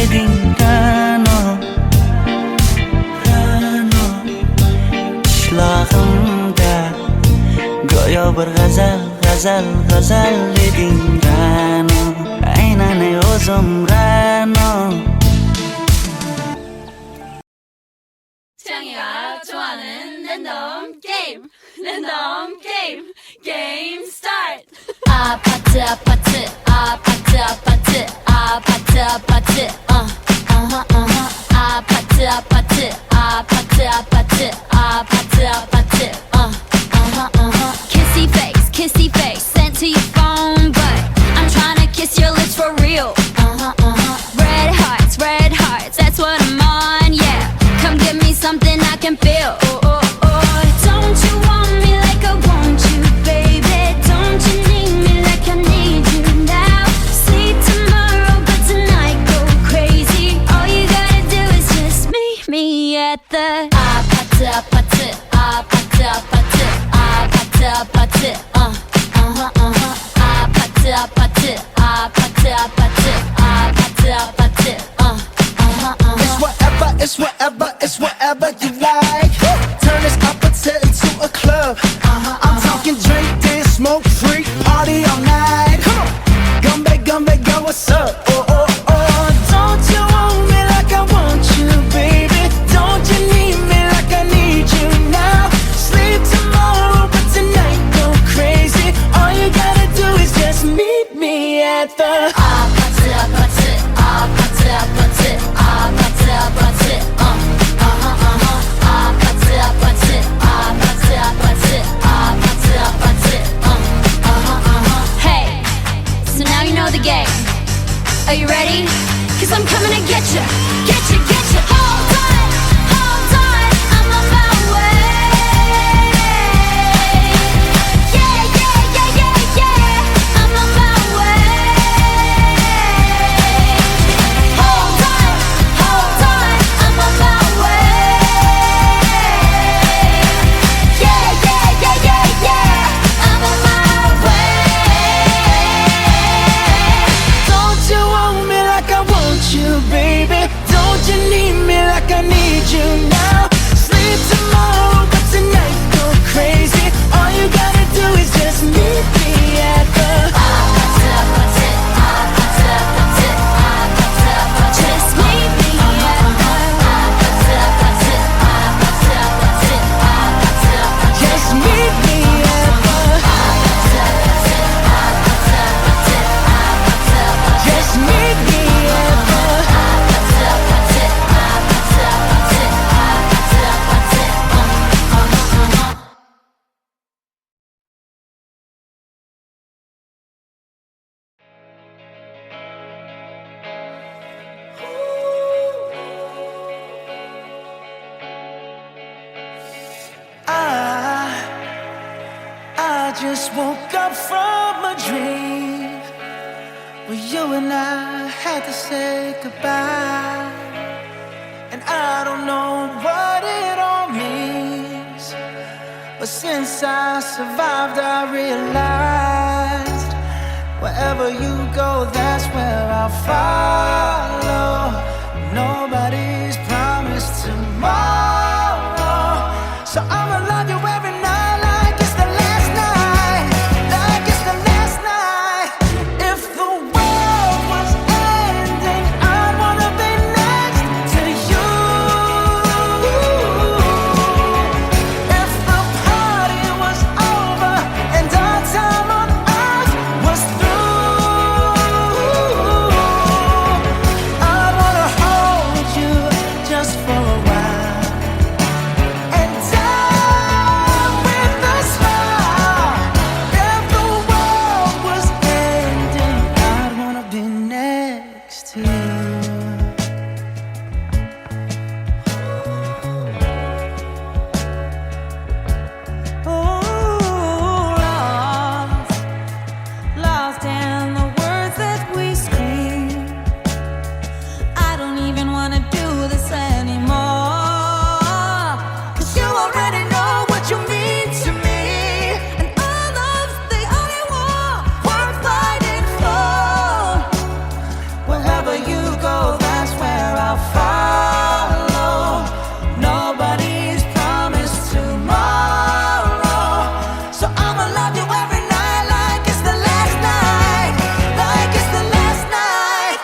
Speaker 1: eding Ra'no. Qishlog'imda go'yo bir g'azal eding Ra'no, aynan o'zim Ra'no.
Speaker 4: 창이가 좋아하는 랜덤 게임 start. 아파트 아파트 아파트 아파트 아파트 아파트 아파트 아파트 아파트 아파트 아파트 아파트 kissy face sent to your phone, but I'm trying to kiss your lips for real. Red hearts, that's what I'm on, yeah. Come give me something I can feel. Don't you want me like I want you, baby? Don't you need me like I need you now? Sleep tomorrow, but tonight go crazy. All you gotta do is just meet me at the 아파트 아파트 아파트 아파트 아파트 아파트 아파트 아파트 아파트 아파트 아파트
Speaker 9: It's whatever you like. Turn this apache into a club. I'm talking drink, dance, smoke, freak, party all night. Come on, go, what's up? Don't you want me like I want you, baby? Don't you need me like I need you now? Sleep tomorrow, but tonight go crazy. All you gotta do is just meet me at the
Speaker 4: 아파트 아파트 아파트 아파트 아파트 아파트 아파트 아파트 아파트 아파트 아파트 Hey, so now you know the game. Are you ready? 'Cause I'm coming to get you. Hold on, I'm on my way. Yeah, I'm on my way. Hold on, I'm on my way. Yeah, I'm on my way.
Speaker 9: Don't you want me like I want you, baby? Don't you I just woke up from a dream where you and I had to say goodbye. And I don't know what it all means, but since I survived I realized wherever you go, that's where I'll follow. Nobody's promised tomorrow, so I'ma love you every night like it's the last night, like it's the last night. If the world was ending, I'd wanna be next to you. If the party was over and our time on earth was through, I'd wanna hold you just for a while and die with a smile. If the world was ending, I'd wanna be next to you.
Speaker 4: Lost in the words that we scream. I don't even wanna do this anymore, 'cause you already know what you mean to me, and our love's the only war worth fighting for.
Speaker 9: Wherever you go, that's where I'll follow. Nobody's promised tomorrow, so I'ma love you every night like it's the last night, like it's the last night.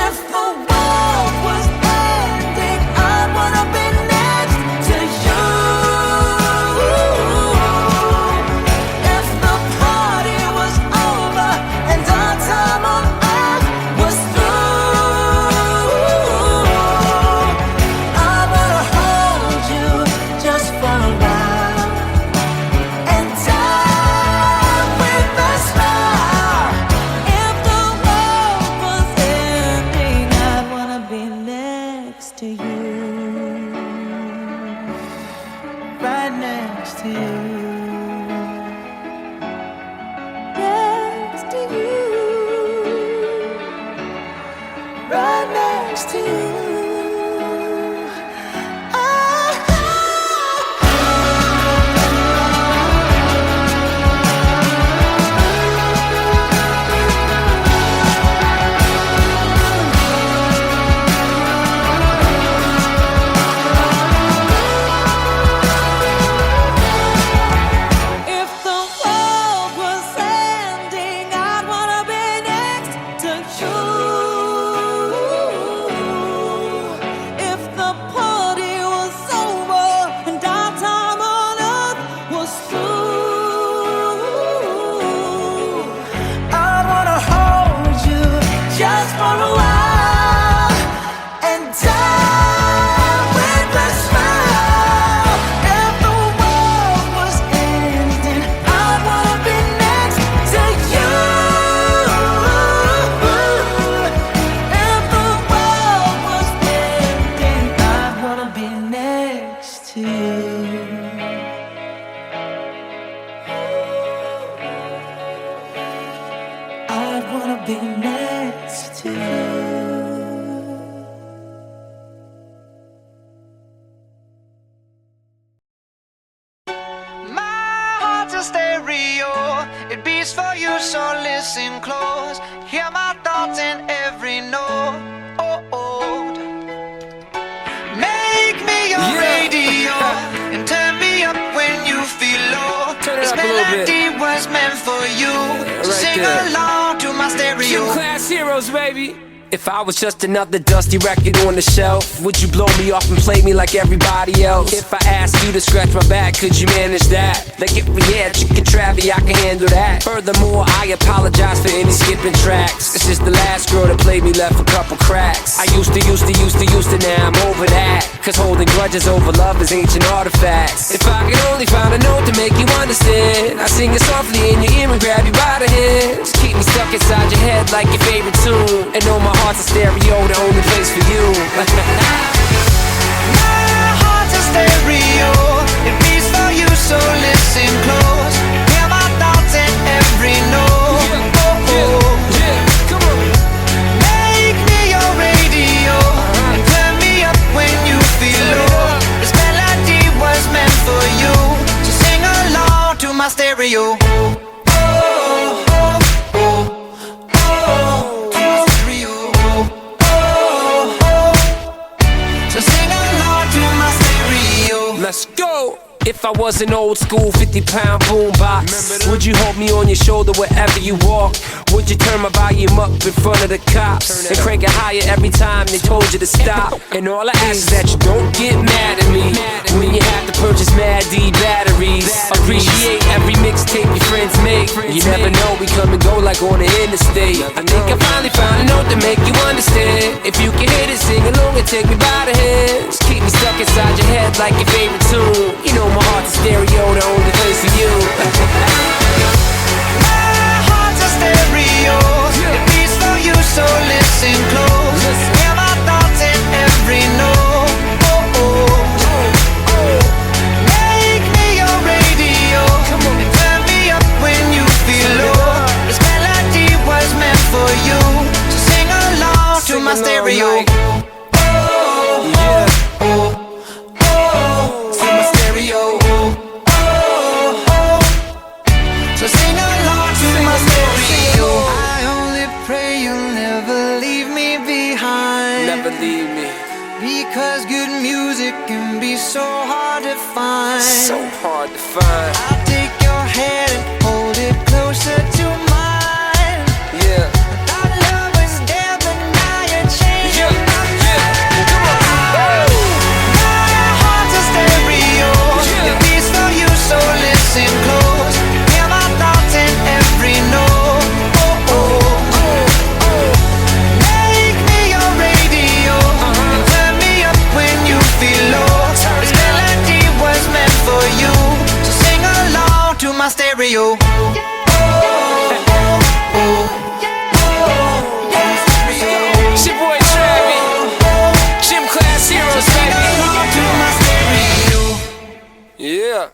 Speaker 9: If the world was ending, I'd wanna be next to you. If the party was over and our time on earth was through, I wanna hold you just for a while and die with a smile.
Speaker 4: If the world was ending, I'd wanna be next to you.
Speaker 9: Right next to you.
Speaker 4: Next to you.
Speaker 9: Right next to you.
Speaker 4: If the world was ending, I'd wanna be next to you. If the party was over and our time on earth was through,
Speaker 9: I wanna hold you just for a while and die with a smile. If the world was ending, I'd wanna be next to you. If the world was ending, I'd wanna be next to you. I'd wanna be next to you.
Speaker 1: My heart's a stereo, it beats for you, so listen close. Hear my thoughts in every note. Make me your radio and turn me up when you feel low.
Speaker 2: Turn it
Speaker 1: This
Speaker 2: up a little bit.
Speaker 1: melody was meant for you, so
Speaker 2: right
Speaker 1: sing
Speaker 2: there.
Speaker 1: along to my stereo.
Speaker 2: Class heroes, baby. If I was just another dusty record on the shelf, would you blow me off and play me like everybody else? If I asked you to scratch my back, could you manage that? Like if we had chicken Travie, I can handle that. Furthermore, I apologize for any skipping tracks. It's just the last girl that played me left a couple cracks. I used to, now I'm over that. Cause holding grudges over love is ancient artifacts. If I could only find a note to make you understand, I sing it softly in your ear and grab you by the hand. Just keep me stuck inside your head like your favorite tune, and know my heart's a stereo, the only place for you.
Speaker 1: My heart's a stereo, it beats for you, so listen close. Hear my thoughts
Speaker 9: stereo. So sing along to my stereo.
Speaker 2: Let's go! If I was an old school 50-pound boombox, would you hold me on your shoulder wherever you walk? Would you turn my volume up in front of the cops and crank it higher every time they told you to stop? And all I ask is that you don't get mad at me when you have to purchase Mad D batteries. Appreciate every mixtape your friends make. You never know, we come and go like on the interstate. I think I finally found a note to make you understand. If you can hit it, sing along and take me by the hands. Keep me stuck inside your head like your favorite tune. You know my heart's a stereo, the only place for you.
Speaker 9: My heart's a stereo. It beats for you, so listen close. Hear my thoughts in every note. Make me your radio. And turn me up when you feel low. This melody was meant for you, so sing along to my stereo. So sing along to my stereo. I only pray you'll never leave me behind.
Speaker 2: Never leave me.
Speaker 9: Because good music can be so hard to find.
Speaker 2: So hard to find.
Speaker 9: I'll take your hand and hold it closer to mine.
Speaker 2: Yeah.
Speaker 9: Our love was there, but now you're changing my mind. My heart's a stereo. It beats for you, so listen close. Hear my thoughts in every note. Make me your radio. And turn me up when you feel low. This melody was meant for you, so sing along to my stereo.
Speaker 2: It's your boy Travi, Gym Class Heroes,
Speaker 9: Sing along to my stereo.
Speaker 2: yeah.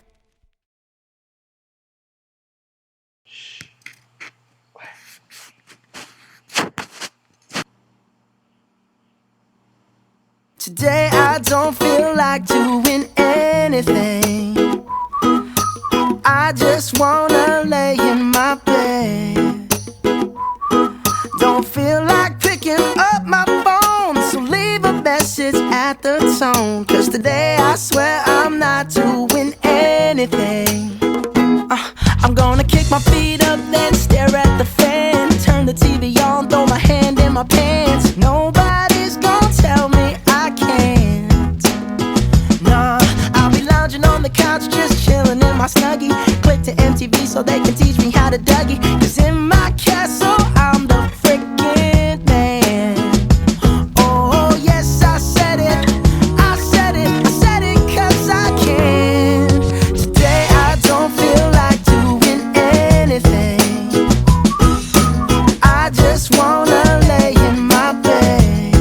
Speaker 9: Today I don't feel like doing anything. I just wanna lay in my bed. Don't feel like picking up my phone, so leave a message at the tone. Cause today I swear I'm not doing anything. I'm gonna kick my feet up, then stare at the fan. Turn the TV on, throw my hand in my pants. Nobody's gonna tell me I can't. Nah, I'll be lounging on the couch, just chilling in my Snuggie. Click to MTV so they can teach me how to Dougie. Cause in my castle, I'm the freaking man. Oh, yes, I said it. I said it. I said it cause I can. Today I don't feel like doing anything. I just wanna lay in my bed.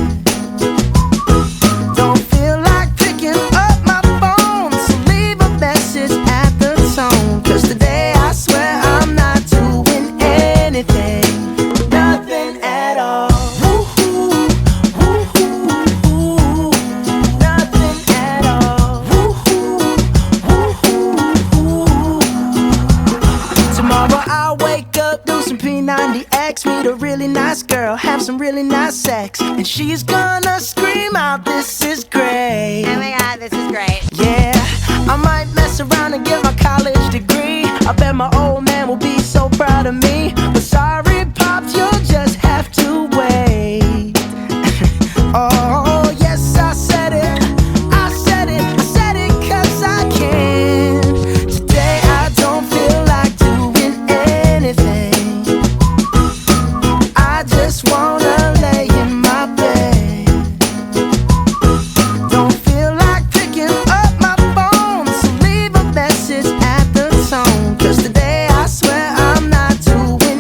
Speaker 9: Don't feel like picking up my phone, so leave a message at the tone. Cause today I swear I'm not doing anything. Nothing at all. Woo-hoo, woo-hoo, woo-hoo. Nothing at all. Woo-hoo, woo-hoo, woo-hoo. Tomorrow I'll wake up, do some P90X, meet a really nice girl, have some really nice sex, and she's gonna scream out, "This is great."
Speaker 4: Oh my god, this is great.
Speaker 9: Yeah, I might mess around and get my college degree. I bet my old man will be so proud of me. But sorry, Pops, you'll just have to wait. Oh, yes, I said it. I said it. I said it cause I can. Today I don't feel like doing anything. I just wanna lay in my bed. Don't feel like picking up my phone, so leave a message at the tone. Cause today I swear I'm not doing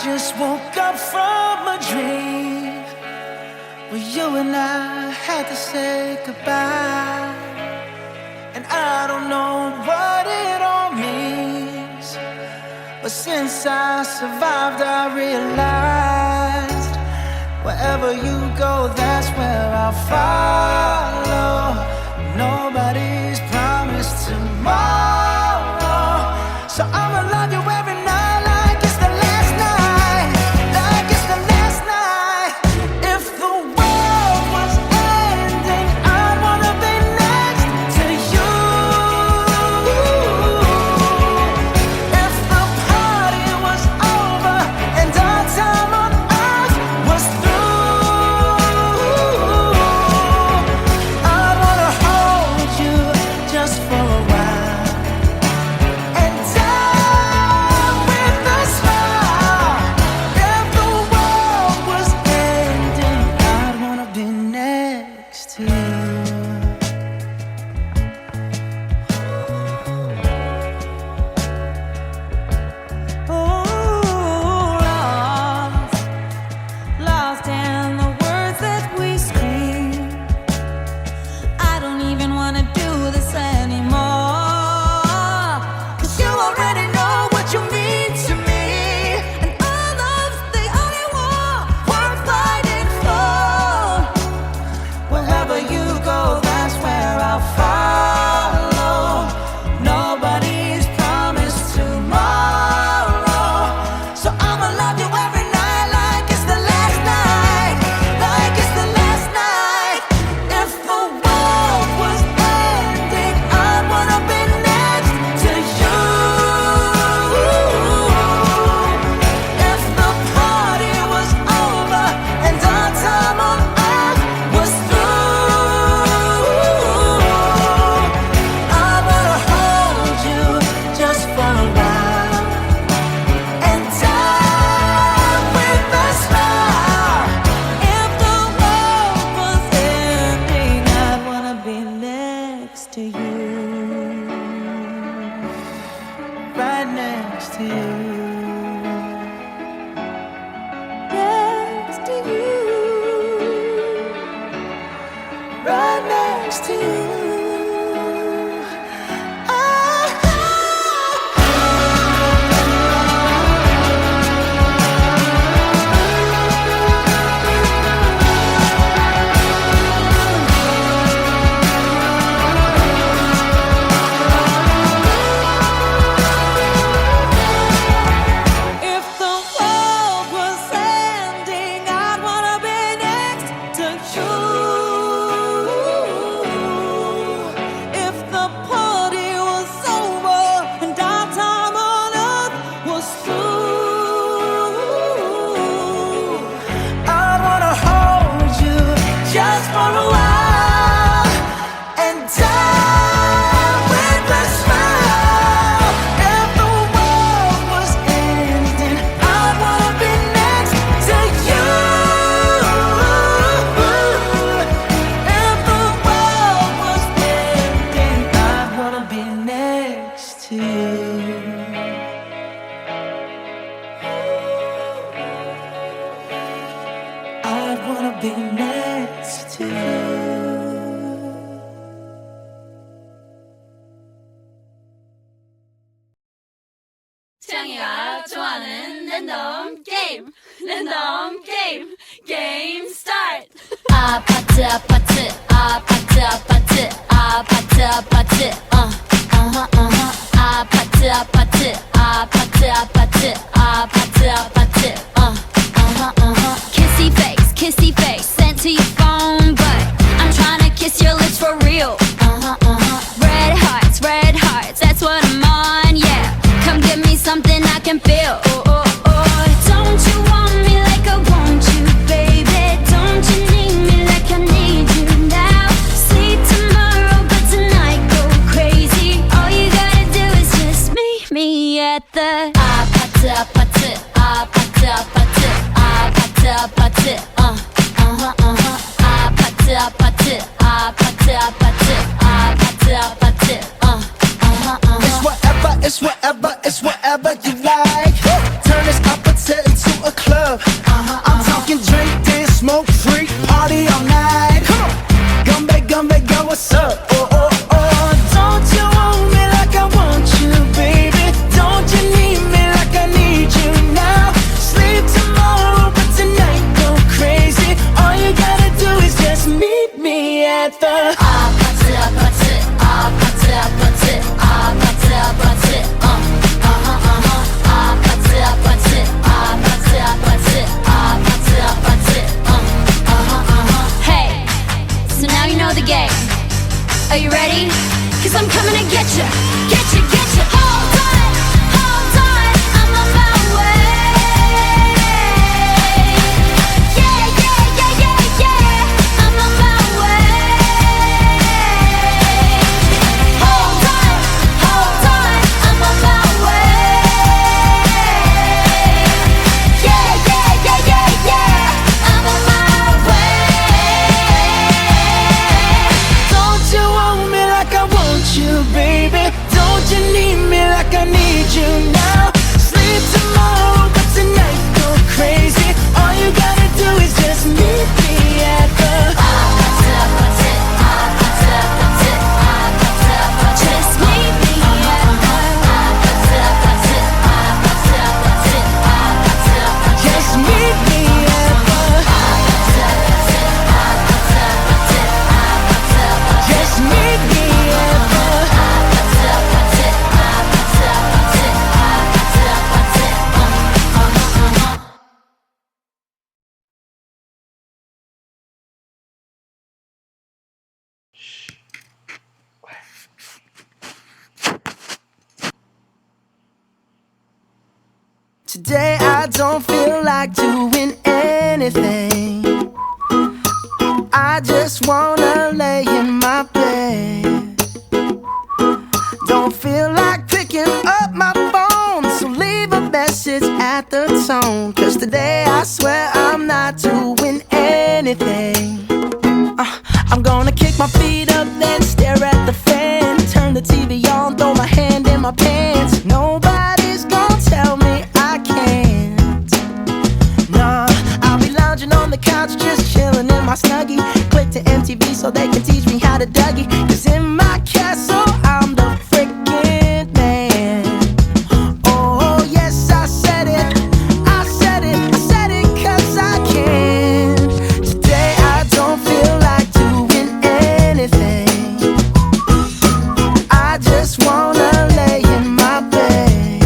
Speaker 9: just woke up from a dream where you and I had to say goodbye. And I don't know what it all means, but since I survived I realized wherever you go, that's where I'll follow. Nobody's promised tomorrow, so I'ma love you every night like it's the last night, like it's the last night. If the world was ending, I'd wanna be next to you. If the party was over and our time on earth was through, I'd wanna hold you just for a while and die with a smile. If the world was ending, I'd wanna be next to you.
Speaker 4: Lost in the words that we scream. I don't even wanna do this anymore, 'cause you already know what you mean to me, and our love's the only war worth fighting for.
Speaker 9: Wherever you go, that's where I'll follow. Nobody's promised tomorrow, so I'ma love you every night like it's the last night, like it's the last night. If the world was ending, I'd wanna be next to you. If the party was over and our time on earth was through, I wanna hold you just for a while and die with a smile.
Speaker 4: If the world was ending, I'd wanna be next to you.
Speaker 9: Right next to you.
Speaker 4: Next to you.
Speaker 9: Right next to you.
Speaker 4: If the world was ending, I'd wanna be next to you. If the party was over and our time on earth was through,
Speaker 9: I wanna hold you just for a while and die with a smile. If the world was ending, I'd wanna be next to you. If the world was ending, I'd wanna be next to you. I'd wanna be next to you.
Speaker 4: 창이가 좋아하는 랜덤 게임, 랜덤 게임, 게임 스타트. 아파트 아파트 아파트 아파트 아파트 아파트 아파트 아파트 아파트 아파트 아파트 아파트 kissy face sent to your phone, but I'm tryna kiss your lips for real. Red hearts, that's what I'm on, yeah. Come give me something I can feel. Don't you want me like I want you, baby? Don't you need me like I need you now? See tomorrow, but tonight go crazy. All you gotta do is just meet me at the 아파트 아파트 아파트 아파트 아파트 아파트 아파트 아파트 아파트 아파트 아파트 아파트
Speaker 9: It's whatever, it's whatever, it's whatever you like. Turn this opportunity into club. I'm talking drink, dance, smoke, freak, party all night. Come on, gumbe, go, what's up? Oh, oh, oh. Don't you want me like I want you, baby? Don't you need me like I need you now? Sleep tomorrow, but tonight go crazy. All you gotta do is just meet me at the
Speaker 4: Hey, so now you know the game. Are you ready? Cause I'm coming to get you, get you, get you. Hold on, I'm on my way. Yeah, yeah, yeah, yeah, yeah, I'm on my way. Hold on, I'm on my way. Yeah, yeah, yeah, yeah, yeah, I'm on my way.
Speaker 9: Don't you want me like I want you, baby? Don't you need me like I need you now? Sleep tomorrow, but tonight go crazy. All you gotta do is just meet me at the
Speaker 4: Just meet me
Speaker 9: just meet me at the just meet me at the Today I don't feel like doing anything. I just wanna lay in my bed. Don't feel like picking up my phone, so leave a message at the tone. Cause today I swear I'm not doing anything. I'm gonna kick my feet up, then stare at the fan. Turn the TV on, throw my hand in my pants. Nobody's gonna tell me I can't. Nah, I'll be lounging on the couch, just chilling in my Snuggie. Click to MTV so they can teach me how to Dougie. Cause in my castle, I'm the freaking man. Oh, yes, I said it. I said it. I said it cause I can. Today I don't feel like doing anything. I just wanna lay in my bed.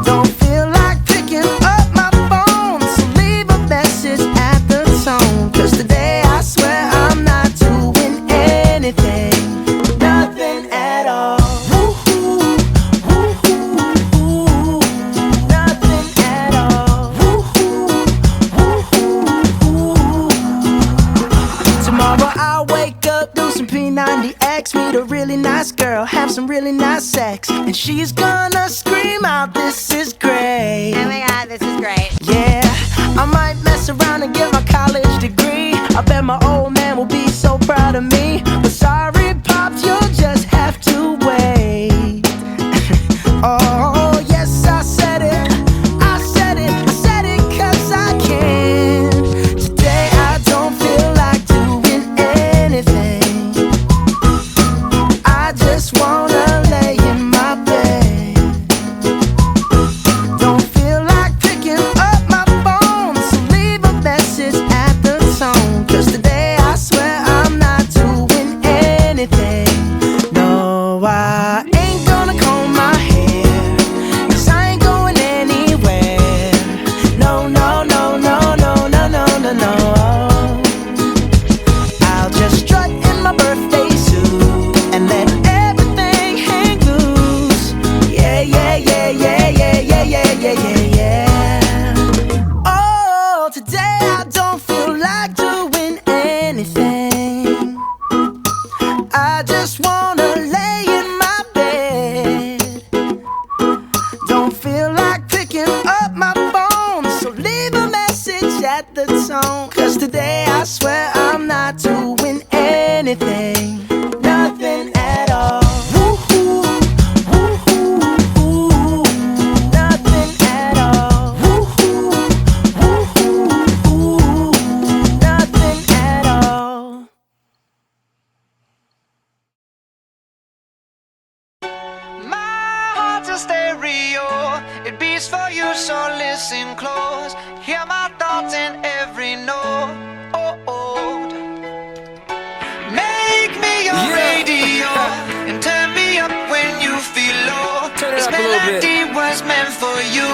Speaker 9: Don't feel like picking up my phone, so leave a message at the tone. Cause today I swear I'm not doing anything. Nothing at all. Woo-hoo, woo-hoo, woo-hoo. Nothing at all. Woo-hoo, woo-hoo, woo-hoo. Tomorrow I'll wake up, do some P90X, meet a really nice girl, have some really nice sex, and she's gonna scream out, "This is great."
Speaker 4: Oh my god, this is great.
Speaker 9: Yeah, I might mess around and get my college degree. I bet my old man will be so proud of me. But sorry, Pops, you'll just have to wait. Oh, yes, I said it. I said it. I said it cause I can. Today I don't feel like doing anything. I just wanna lay in my bed. Don't feel like picking up my phone, so leave a message at the tone. Cause today I swear I'm not doing anything. No, I ain't gonna comb my hair, cause I ain't going anywhere. No, no, no, no, no, no, no, no, no. I'll just strut in my birthday suit and let everything hang loose. Yeah, yeah, yeah, yeah, yeah, yeah, yeah, yeah, yeah, yeah. Oh, today I don't feel like doing anything. I just wanna lay in my bed. Don't feel like picking up my phone, so leave a message at the tone. Cause today I swear I'm not doing anything. Nothing at all. Woo-hoo, woo-hoo, woo-hoo. Nothing at all. Woo-hoo, beats for you, so listen close. Hear my thoughts in every note. Make me your radio and turn me up when you feel low. This melody was meant for you,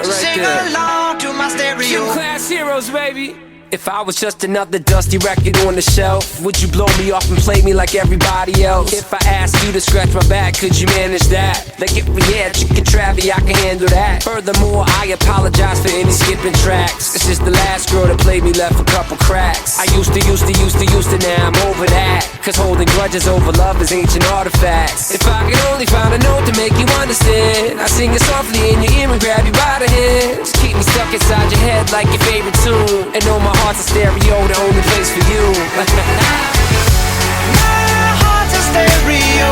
Speaker 9: so sing along to my stereo.
Speaker 2: Gym class heroes, baby. If I was just another dusty record on the shelf, would you blow me off and play me like everybody else? If I asked you to scratch my back, could you manage that? Like if we had chicken Travie, I can handle that. Furthermore, I apologize for any skipping tracks. It's just the last girl that played me left a couple cracks. I used to, now I'm over that. Cause holding grudges over love is ancient artifacts. If I could only find a note to make you understand, I sing it softly in your ear and grab you by the hands. Keep me stuck inside your head like your favorite tune. And know my heart's a stereo, the only place for you.
Speaker 9: My heart's a stereo,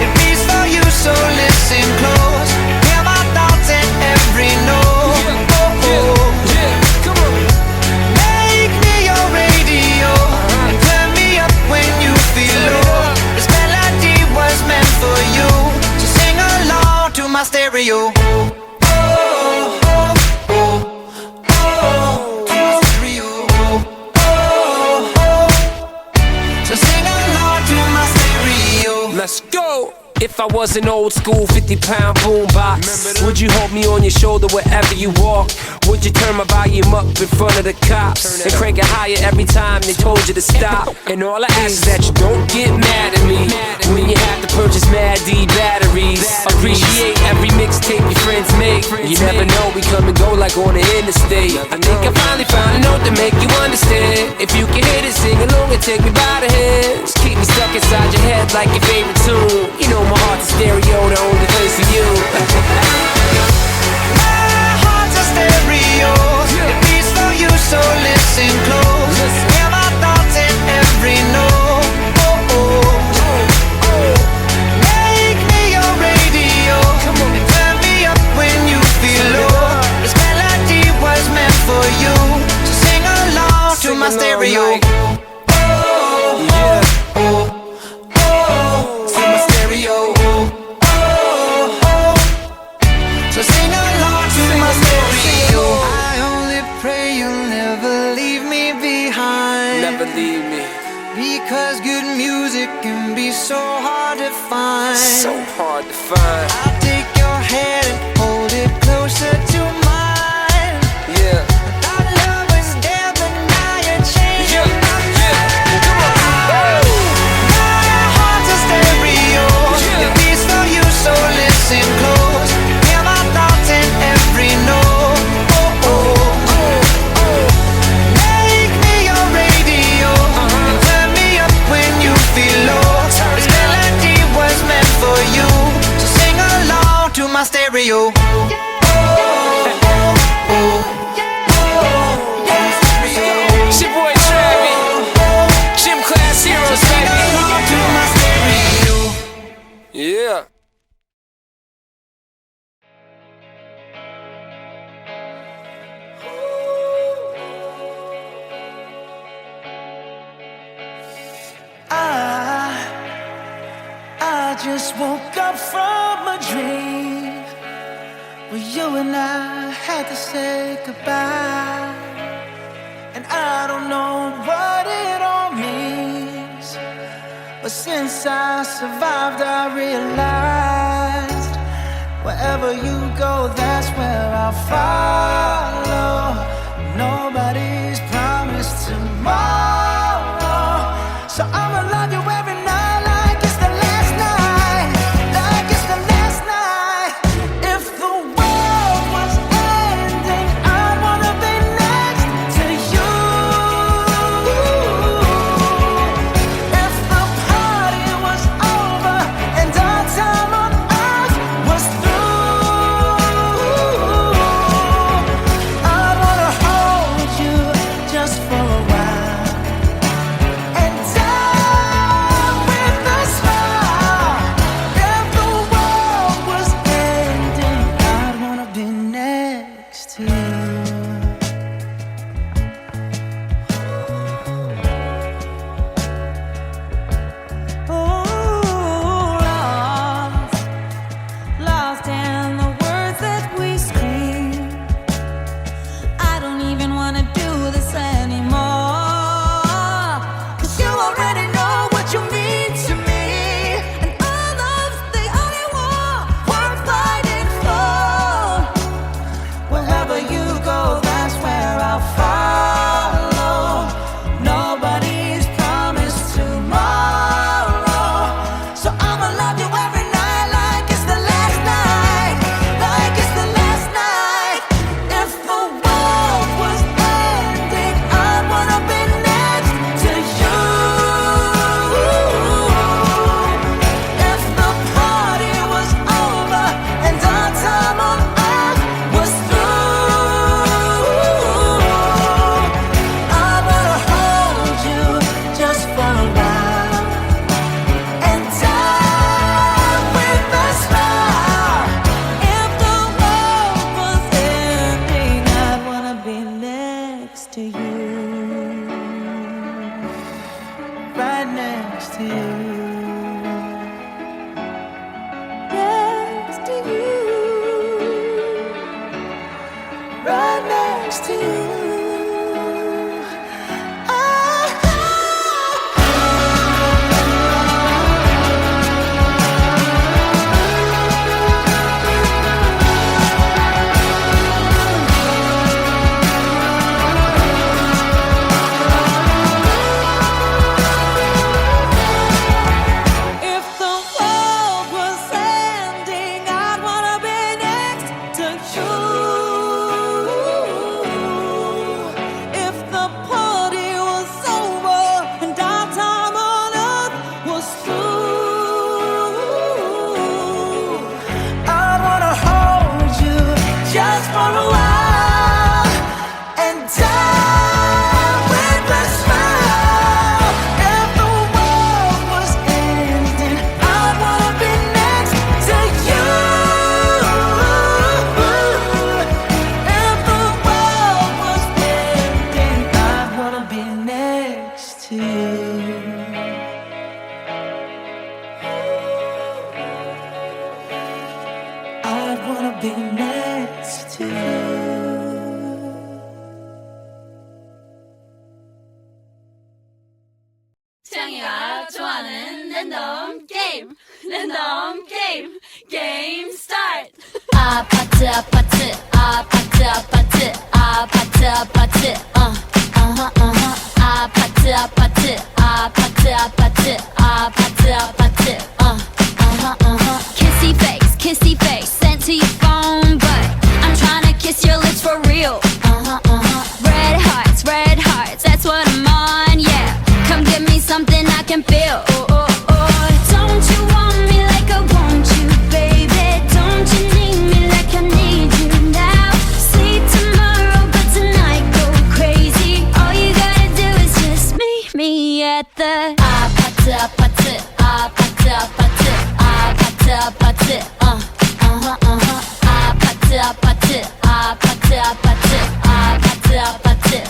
Speaker 9: it beats for you, so listen close. Hear my thoughts in every note.
Speaker 2: Come on.
Speaker 9: Make me your radio and turn me up when you feel low. This melody was meant for you, so sing along to my stereo.
Speaker 2: Let's go! If I was an old school 50-pound boombox, would you hold me on your shoulder wherever you walk? Would you turn my volume up in front of the cops and crank it higher every time they told you to stop? And all I ask is that you don't get mad at me when you have to purchase Mad D batteries. Appreciate every mixtape your friends make. You never know, we come and go like on the interstate. I think I finally found a note to make you understand. If you can hit it, sing along and take me by the hands. Keep me stuck inside your head like your favorite tune. You know my heart's a stereo, the only place for you.
Speaker 9: My heart's a stereo, it beats for you, so listen close. Hear my thoughts in every note. Make me your radio and turn me up when you feel low. This melody was meant for you, so sing along to my stereo. Because good music can be so hard to find.
Speaker 2: So hard to find.
Speaker 9: I'll take your hand and hold it closer to mine.
Speaker 2: Yeah.
Speaker 9: Our love was there, but now you're changing my mind.
Speaker 2: Come on.
Speaker 9: My heart's a stereo, it beats for you, so listen close. Hear my thoughts in every note. Make me your radio and turn me up when you feel low. This melody was meant for you, so sing along to my stereo.
Speaker 2: It's your boy Travie, Gym Class Heroes,
Speaker 9: Sing along to my stereo.
Speaker 2: baby. Yeah.
Speaker 1: I just woke up from a dream where you and I had to say goodbye. And I don't know what it all means, but since I survived I realized wherever you go, that's where I'll follow. Nobody's promised tomorrow, so I'ma love you every night like it's the last night, like it's the last night. If the world was ending, I'd wanna be next to you. If the party was over and our time on earth was through,
Speaker 9: next to you.
Speaker 4: If the world was ending, I'd wanna be next to you. If the party was over and our time on earth was through,
Speaker 9: I wanna hold you just for a while and die with a smile. If the world was ending, I'd wanna be next to you. If the world was ending, I'd wanna be next to you. I'd wanna be next to you.
Speaker 4: 창이가 좋아하는 랜덤 게임, 랜덤 게임, 게임 스타트. 아파트 아파트 아파트 아파트 아파트 아파트 아파트 아파트 아파트 아파트 아파트 아파트 kissy face sent to your phone, but I'm trying to kiss your lips for real. Red hearts, that's what I'm on, yeah. Come give me something I can feel. Don't you want me like I want you, baby? Don't you need me like I need you now? Sleep tomorrow, but tonight go crazy. All you gotta do is just meet me at the 아파트 아파트 아파트 아파트 아파트 아파트 아파트 아파트 아파트 아파트 아파트 아파트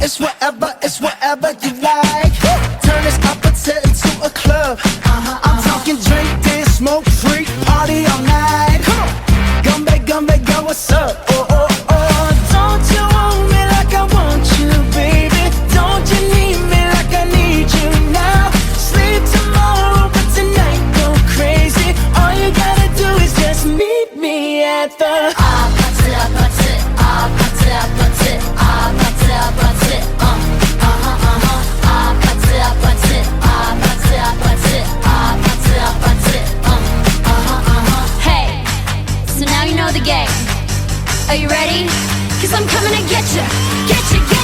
Speaker 9: It's whatever, it's whatever you like. Turn this opposite into a club. I'm talking drink, dance, smoke, freak, party all night. Come back, girl, what's up? Don't you want me like I want you, baby? Don't you need me like I need you now? Sleep tomorrow, but tonight go crazy. All you gotta do is just meet me at the
Speaker 4: 아파트 아파트 아파트 아파트 아파트 아파트 아파트 아파트 아파트 아파트 아파트 Hey, so now you know the game. Are you ready? 'Cause I'm coming to get you, get you, get you.